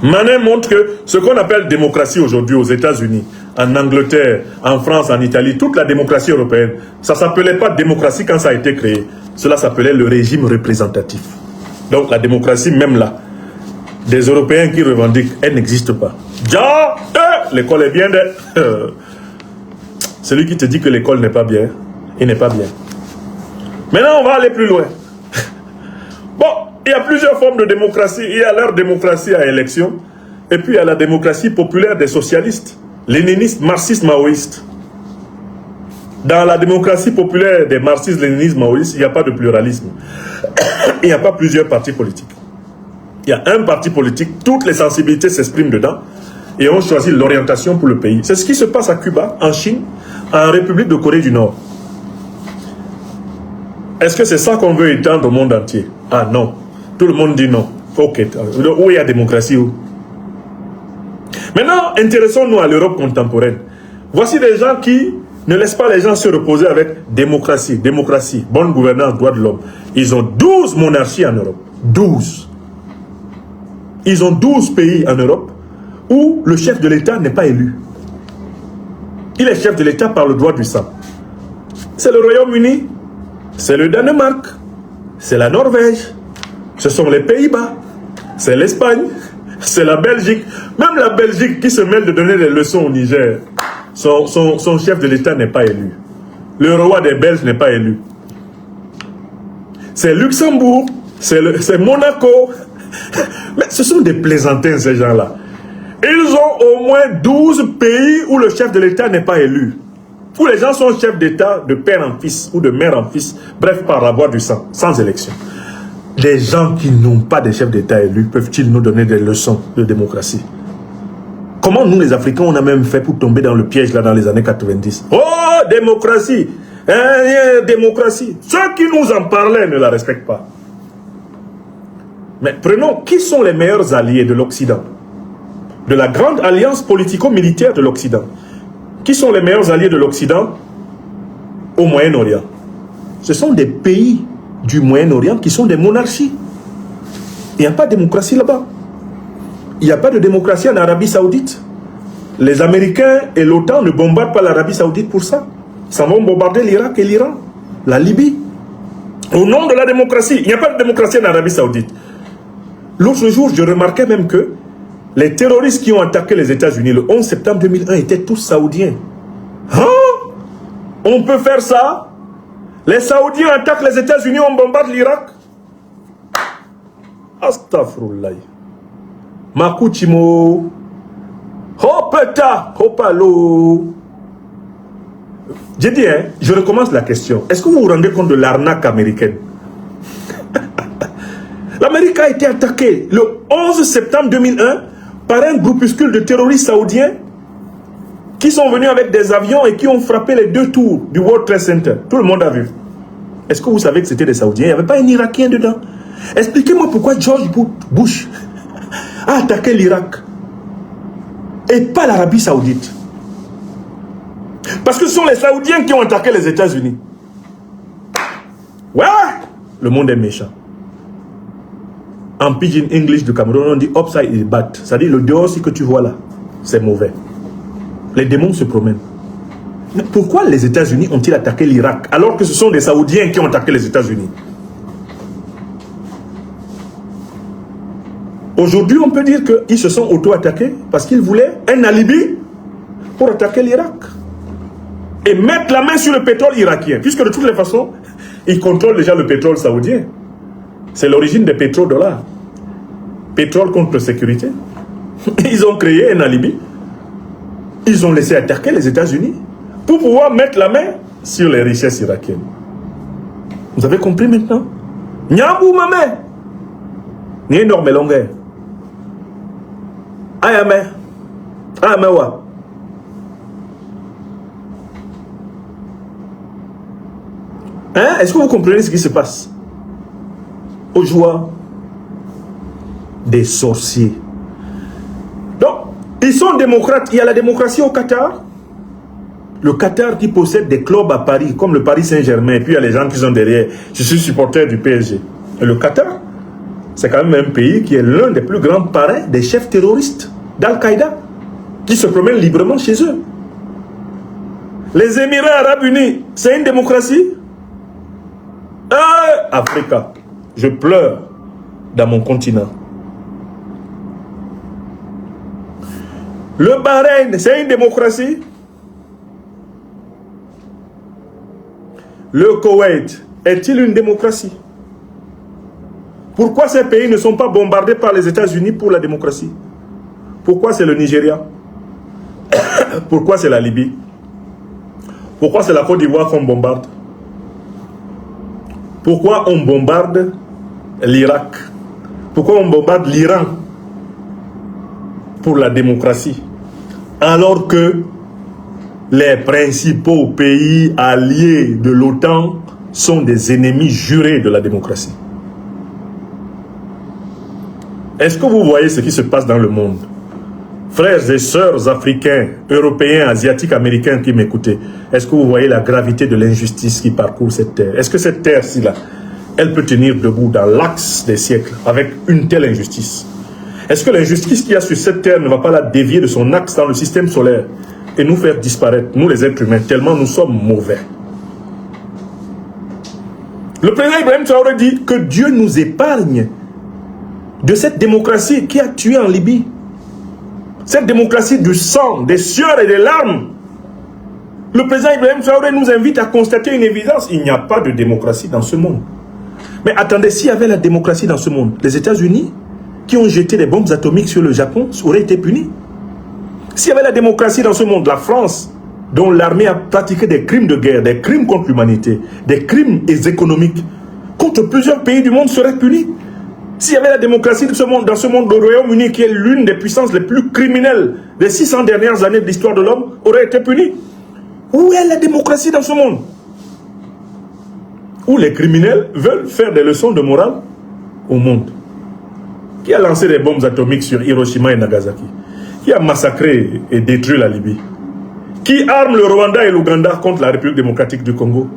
Manet montre que ce qu'on appelle démocratie aujourd'hui aux États-Unis, en Angleterre, en France, en Italie, toute la démocratie européenne, ça ne s'appelait pas démocratie quand ça a été créé. Cela s'appelait le régime représentatif. Donc la démocratie, même là, des Européens qui revendiquent, elle n'existe pas. L'école est bien. Celui qui te dit que l'école n'est pas bien, il n'est pas bien. Maintenant, on va aller plus loin. Bon, il y a plusieurs formes de démocratie. Il y a leur démocratie à élection. Et puis il y a la démocratie populaire des socialistes, léninistes, marxistes, maoïstes. Dans la démocratie populaire des marxistes, léninistes, maoïstes, il n'y a pas de pluralisme. Il n'y a pas plusieurs partis politiques. Il y a un parti politique, toutes les sensibilités s'expriment dedans et on choisit l'orientation pour le pays. C'est ce qui se passe à Cuba, en Chine, en République de Corée du Nord. Est-ce que c'est ça qu'on veut étendre au monde entier? Ah non. Tout le monde dit non. Ok. Où il y a démocratie où? Maintenant, intéressons-nous à l'Europe contemporaine. Voici des gens qui ne laissent pas les gens se reposer avec démocratie, démocratie, bonne gouvernance, droits de l'homme. Ils ont 12 monarchies en Europe. 12. Ils ont 12 pays en Europe où le chef de l'État n'est pas élu. Il est chef de l'État par le droit du sang. C'est le Royaume-Uni, c'est le Danemark, c'est la Norvège, ce sont les Pays-Bas, c'est l'Espagne, c'est la Belgique. Même la Belgique qui se mêle de donner des leçons au Niger, son chef de l'État n'est pas élu. Le roi des Belges n'est pas élu. C'est Luxembourg, c'est Monaco. Mais ce sont des plaisantins, ces gens-là. Ils ont au moins 12 pays où le chef de l'État n'est pas élu. Où les gens sont chefs d'État de père en fils ou de mère en fils. Bref, par la voie du sang, sans élection. Les gens qui n'ont pas de chef d'État élu, peuvent-ils nous donner des leçons de démocratie? Comment nous, les Africains, on a même fait pour tomber dans le piège là dans les années 90? Oh, démocratie! Démocratie! Ceux qui nous en parlaient ne la respectent pas. Mais prenons, qui sont les meilleurs alliés de l'Occident? De la grande alliance politico-militaire de l'Occident. Qui sont les meilleurs alliés de l'Occident au Moyen-Orient? Ce sont des pays du Moyen-Orient qui sont des monarchies. Il n'y a pas de démocratie là-bas. Il n'y a pas de démocratie en Arabie Saoudite. Les Américains et l'OTAN ne bombardent pas l'Arabie Saoudite pour ça. Ils s'en vont bombarder l'Irak et l'Iran, la Libye. Au nom de la démocratie. Il n'y a pas de démocratie en Arabie Saoudite. L'autre jour, je remarquais même que les terroristes qui ont attaqué les États-Unis le 11 septembre 2001 étaient tous saoudiens. Hein? On peut faire ça? Les Saoudiens attaquent les États-Unis, on bombarde l'Irak? Astaghfirullah. Makuchimo. Hopeta. Hopalo. J'ai dit, hein, je recommence la question. Est-ce que vous vous rendez compte de l'arnaque américaine? L'Amérique a été attaquée le 11 septembre 2001 par un groupuscule de terroristes saoudiens qui sont venus avec des avions et qui ont frappé les 2 tours du World Trade Center. Tout le monde a vu. Est-ce que vous savez que c'était des Saoudiens? Il n'y avait pas un Irakien dedans. Expliquez-moi pourquoi George Bush a attaqué l'Irak et pas l'Arabie Saoudite. Parce que ce sont les Saoudiens qui ont attaqué les États-Unis. Ouais, le monde est méchant. En pidgin English du Cameroun, on dit upside is bad. C'est-à-dire le dehors aussi que tu vois là, c'est mauvais. Les démons se promènent. Mais pourquoi les États-Unis ont-ils attaqué l'Irak alors que ce sont des Saoudiens qui ont attaqué les États-Unis? Aujourd'hui, on peut dire qu'ils se sont auto-attaqués parce qu'ils voulaient un alibi pour attaquer l'Irak. Et mettre la main sur le pétrole irakien. Puisque de toutes les façons, ils contrôlent déjà le pétrole saoudien. C'est l'origine des pétrodollars. Pétrole contre sécurité. Ils ont créé un alibi. Ils ont laissé attaquer les États-Unis pour pouvoir mettre la main sur les richesses irakiennes. Vous avez compris maintenant? Nyambou mamé. Ni énorme longueur. Ayame. Ayamewa. Hein? Est-ce que vous comprenez ce qui se passe? Aux joies des sorciers. Donc, ils sont démocrates. Il y a la démocratie au Qatar. Le Qatar qui possède des clubs à Paris, comme le Paris Saint-Germain, et puis il y a les gens qui sont derrière. Je suis supporter du PSG. Et le Qatar, c'est quand même un pays qui est l'un des plus grands parrains des chefs terroristes d'Al-Qaïda, qui se promènent librement chez eux. Les Émirats Arabes Unis, c'est une démocratie? Africa, je pleure dans mon continent. Le Bahreïn, c'est une démocratie? Le Koweït, est-il une démocratie? Pourquoi ces pays ne sont pas bombardés par les États-Unis pour la démocratie? Pourquoi c'est le Nigeria? Pourquoi c'est la Libye? Pourquoi c'est la Côte d'Ivoire qu'on bombarde? Pourquoi on bombarde l'Irak? Pourquoi on bombarde l'Iran pour la démocratie? Alors que les principaux pays alliés de l'OTAN sont des ennemis jurés de la démocratie. Est-ce que vous voyez ce qui se passe dans le monde? Frères et sœurs africains, européens, asiatiques, américains qui m'écoutez, est-ce que vous voyez la gravité de l'injustice qui parcourt cette terre? Est-ce que cette terre-ci, là, elle peut tenir debout dans l'axe des siècles avec une telle injustice? Est-ce que l'injustice qu'il y a sur cette terre ne va pas la dévier de son axe dans le système solaire et nous faire disparaître, nous les êtres humains, tellement nous sommes mauvais? Le président Ibrahim Traoré dit que Dieu nous épargne de cette démocratie qui a tué en Libye. Cette démocratie du sang, des sueurs et des larmes. Le président Ibrahim Traoré nous invite à constater une évidence. Il n'y a pas de démocratie dans ce monde. Mais attendez, s'il y avait la démocratie dans ce monde, les États-Unis, qui ont jeté des bombes atomiques sur le Japon, auraient été punis. S'il y avait la démocratie dans ce monde, la France, dont l'armée a pratiqué des crimes de guerre, des crimes contre l'humanité, des crimes économiques, contre plusieurs pays du monde, serait punie. S'il y avait la démocratie dans ce monde, le Royaume-Uni, qui est l'une des puissances les plus criminelles des 600 dernières années de l'histoire de l'homme, aurait été puni. Où est la démocratie dans ce monde? Où les criminels veulent faire des leçons de morale au monde. Qui a lancé des bombes atomiques sur Hiroshima et Nagasaki? Qui a massacré et détruit la Libye? Qui arme le Rwanda et l'Ouganda contre la République démocratique du Congo?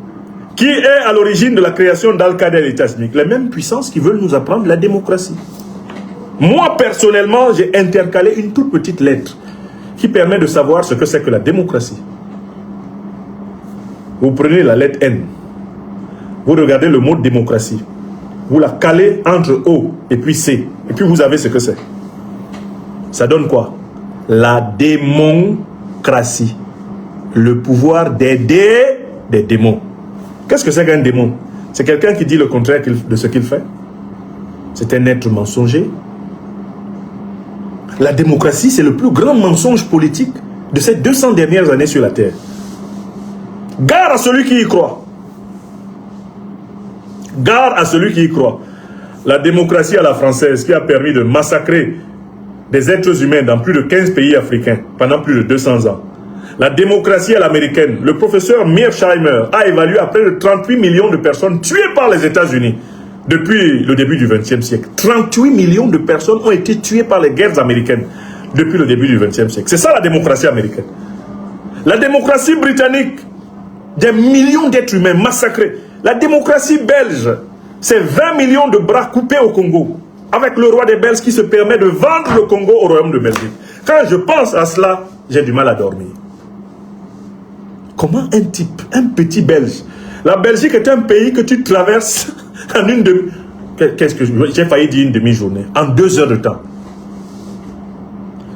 Qui est à l'origine de la création d'Al-Qaïda et l'État islamique? Les mêmes puissances qui veulent nous apprendre la démocratie. Moi, personnellement, j'ai intercalé une toute petite lettre qui permet de savoir ce que c'est que la démocratie. Vous prenez la lettre N. Vous regardez le mot démocratie. Vous la calez entre O et puis C. Et puis vous avez ce que c'est. Ça donne quoi? La démocratie. Le pouvoir d'aider des démons. Qu'est-ce que c'est qu'un démon? C'est quelqu'un qui dit le contraire de ce qu'il fait. C'est un être mensonger. La démocratie, c'est le plus grand mensonge politique de ces 200 dernières années sur la terre. Gare à celui qui y croit. Gare à celui qui y croit. La démocratie à la française qui a permis de massacrer des êtres humains dans plus de 15 pays africains pendant plus de 200 ans. La démocratie à l'américaine, le professeur Mearsheimer a évalué à près de 38 millions de personnes tuées par les États-Unis depuis le début du XXe siècle. 38 millions de personnes ont été tuées par les guerres américaines depuis le début du XXe siècle. C'est ça la démocratie américaine. La démocratie britannique, des millions d'êtres humains massacrés. La démocratie belge, c'est 20 millions de bras coupés au Congo, avec le roi des Belges qui se permet de vendre le Congo au Royaume de Belgique. Quand je pense à cela, j'ai du mal à dormir. Comment un type, un petit Belge, la Belgique est un pays que tu traverses en une demi... Qu'est-ce que j'ai failli dire une demi-journée, en 2 heures de temps.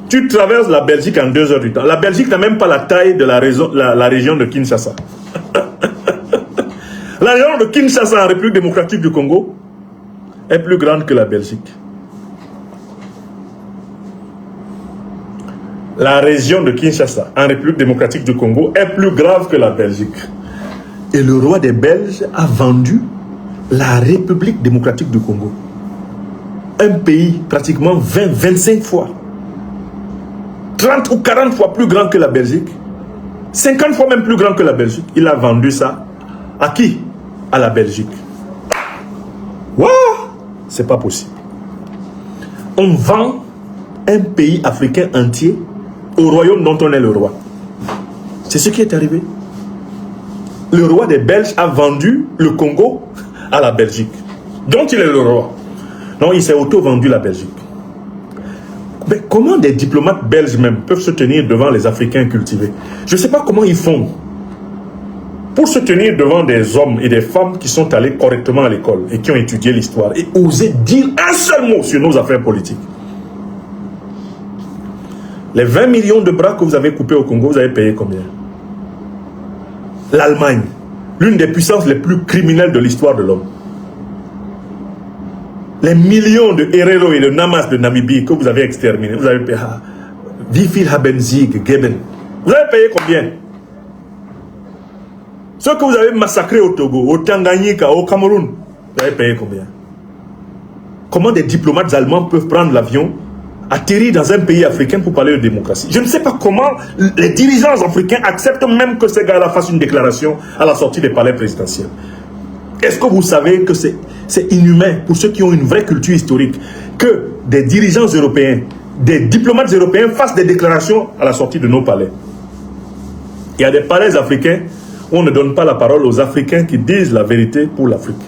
Tu traverses la Belgique en 2 heures de temps. La Belgique n'a même pas la taille de la région de Kinshasa. La région de Kinshasa en République démocratique du Congo, est plus grande que la Belgique. La région de Kinshasa, en République démocratique du Congo, est plus grave que la Belgique. Et le roi des Belges a vendu la République démocratique du Congo. Un pays pratiquement 20-25 fois, 30 ou 40 fois plus grand que la Belgique, 50 fois même plus grand que la Belgique. Il a vendu ça à qui? À la Belgique. Waouh! C'est pas possible. On vend un pays africain entier au royaume dont on est le roi. C'est ce qui est arrivé. Le roi des Belges a vendu le Congo à la Belgique, dont il est le roi. Non, il s'est auto-vendu la Belgique. Mais comment des diplomates belges même peuvent se tenir devant les Africains cultivés? Je ne sais pas comment ils font pour se tenir devant des hommes et des femmes qui sont allés correctement à l'école et qui ont étudié l'histoire et oser dire un seul mot sur nos affaires politiques. Les 20 millions de bras que vous avez coupés au Congo, vous avez payé combien? L'Allemagne, l'une des puissances les plus criminelles de l'histoire de l'homme. Les millions de Herero et de Namas de Namibie que vous avez exterminés, vous avez payé. Wie viel haben Sie gegeben? Vous avez payé combien? Ceux que vous avez massacrés au Togo, au Tanganyika, au Cameroun, vous avez payé combien? Comment des diplomates allemands peuvent prendre l'avion, atterrir dans un pays africain pour parler de démocratie? Je ne sais pas comment les dirigeants africains acceptent même que ces gars-là fassent une déclaration à la sortie des palais présidentiels. Est-ce que vous savez que c'est inhumain pour ceux qui ont une vraie culture historique que des dirigeants européens, des diplomates européens fassent des déclarations à la sortie de nos palais? Il y a des palais africains où on ne donne pas la parole aux Africains qui disent la vérité pour l'Afrique.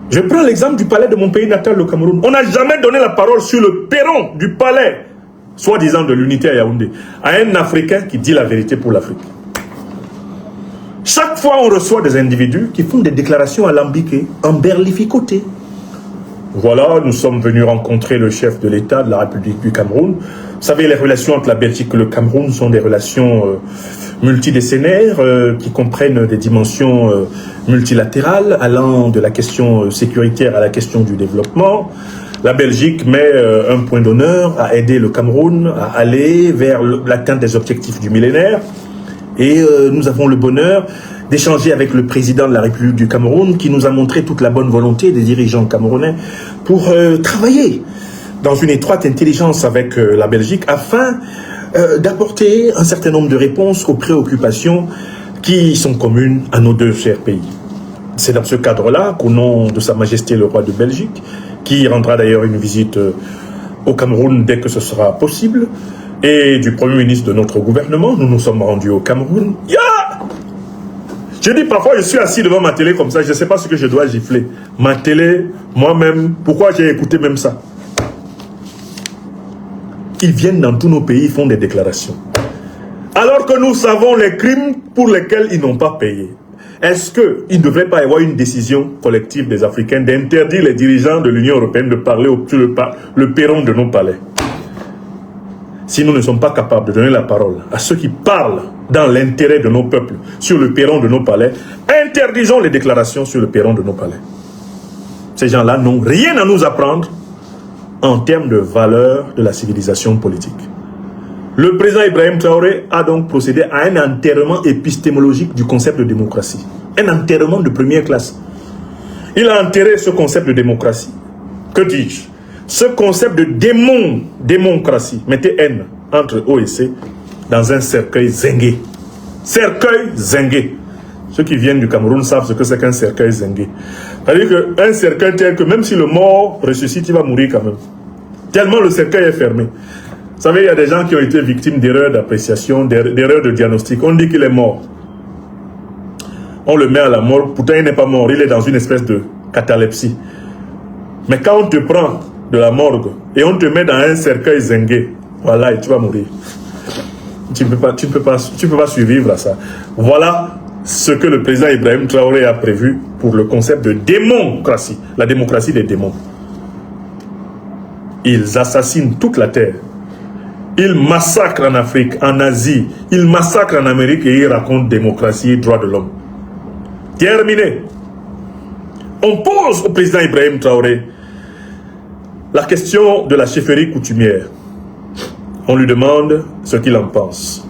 Je prends l'exemple du palais de mon pays natal, le Cameroun. On n'a jamais donné la parole sur le perron du palais, soi-disant de l'unité à Yaoundé, à un Africain qui dit la vérité pour l'Afrique. Chaque fois, on reçoit des individus qui font des déclarations alambiquées, emberlificotées. Voilà, nous sommes venus rencontrer le chef de l'État de la République du Cameroun. Vous savez, les relations entre la Belgique et le Cameroun sont des relations multidécennaires qui comprennent des dimensions multilatérales allant de la question sécuritaire à la question du développement. La Belgique met un point d'honneur à aider le Cameroun à aller vers l'atteinte des objectifs du millénaire. Et nous avons le bonheur d'échanger avec le président de la République du Cameroun qui nous a montré toute la bonne volonté des dirigeants camerounais pour travailler dans une étroite intelligence avec la Belgique afin d'apporter un certain nombre de réponses aux préoccupations qui sont communes à nos deux chers pays. C'est dans ce cadre-là qu'au nom de Sa Majesté le Roi de Belgique, qui rendra d'ailleurs une visite au Cameroun dès que ce sera possible, et du Premier ministre de notre gouvernement, nous nous sommes rendus au Cameroun. Je dis parfois, je suis assis devant ma télé comme ça, je ne sais pas ce que je dois gifler. Ma télé, moi-même, pourquoi j'ai écouté même ça? Ils viennent dans tous nos pays, ils font des déclarations. Alors que nous savons les crimes pour lesquels ils n'ont pas payé. Est-ce qu'il ne devrait pas y avoir une décision collective des Africains d'interdire les dirigeants de l'Union européenne de parler sur le perron de nos palais? Si nous ne sommes pas capables de donner la parole à ceux qui parlent dans l'intérêt de nos peuples sur le perron de nos palais, interdisons les déclarations sur le perron de nos palais. Ces gens-là n'ont rien à nous apprendre en termes de valeur de la civilisation politique. Le président Ibrahim Traoré a donc procédé à un enterrement épistémologique du concept de démocratie. Un enterrement de première classe. Il a enterré ce concept de démocratie. Que dis-je? Ce concept de démocratie, mettez N entre O et C, dans un cercueil zingué. Cercueil zingué. Ceux qui viennent du Cameroun savent ce que c'est qu'un cercueil zingué. C'est-à-dire qu'un cercueil tel que même si le mort ressuscite, il va mourir quand même. Tellement le cercueil est fermé. Vous savez, il y a des gens qui ont été victimes d'erreurs d'appréciation, d'erreurs de diagnostic. On dit qu'il est mort. On le met à la mort, pourtant il n'est pas mort, il est dans une espèce de catalepsie. Mais quand on te prend de la morgue et on te met dans un cercueil zingué, voilà, et tu vas mourir. Tu ne peux pas survivre à ça. Voilà ce que le président Ibrahim Traoré a prévu pour le concept de démocratie, la démocratie des démons. Ils assassinent toute la terre. Ils massacrent en Afrique, en Asie, ils massacrent en Amérique et ils racontent démocratie et droits de l'homme. Terminé. On pose au président Ibrahim Traoré la question de la chefferie coutumière. On lui demande ce qu'il en pense.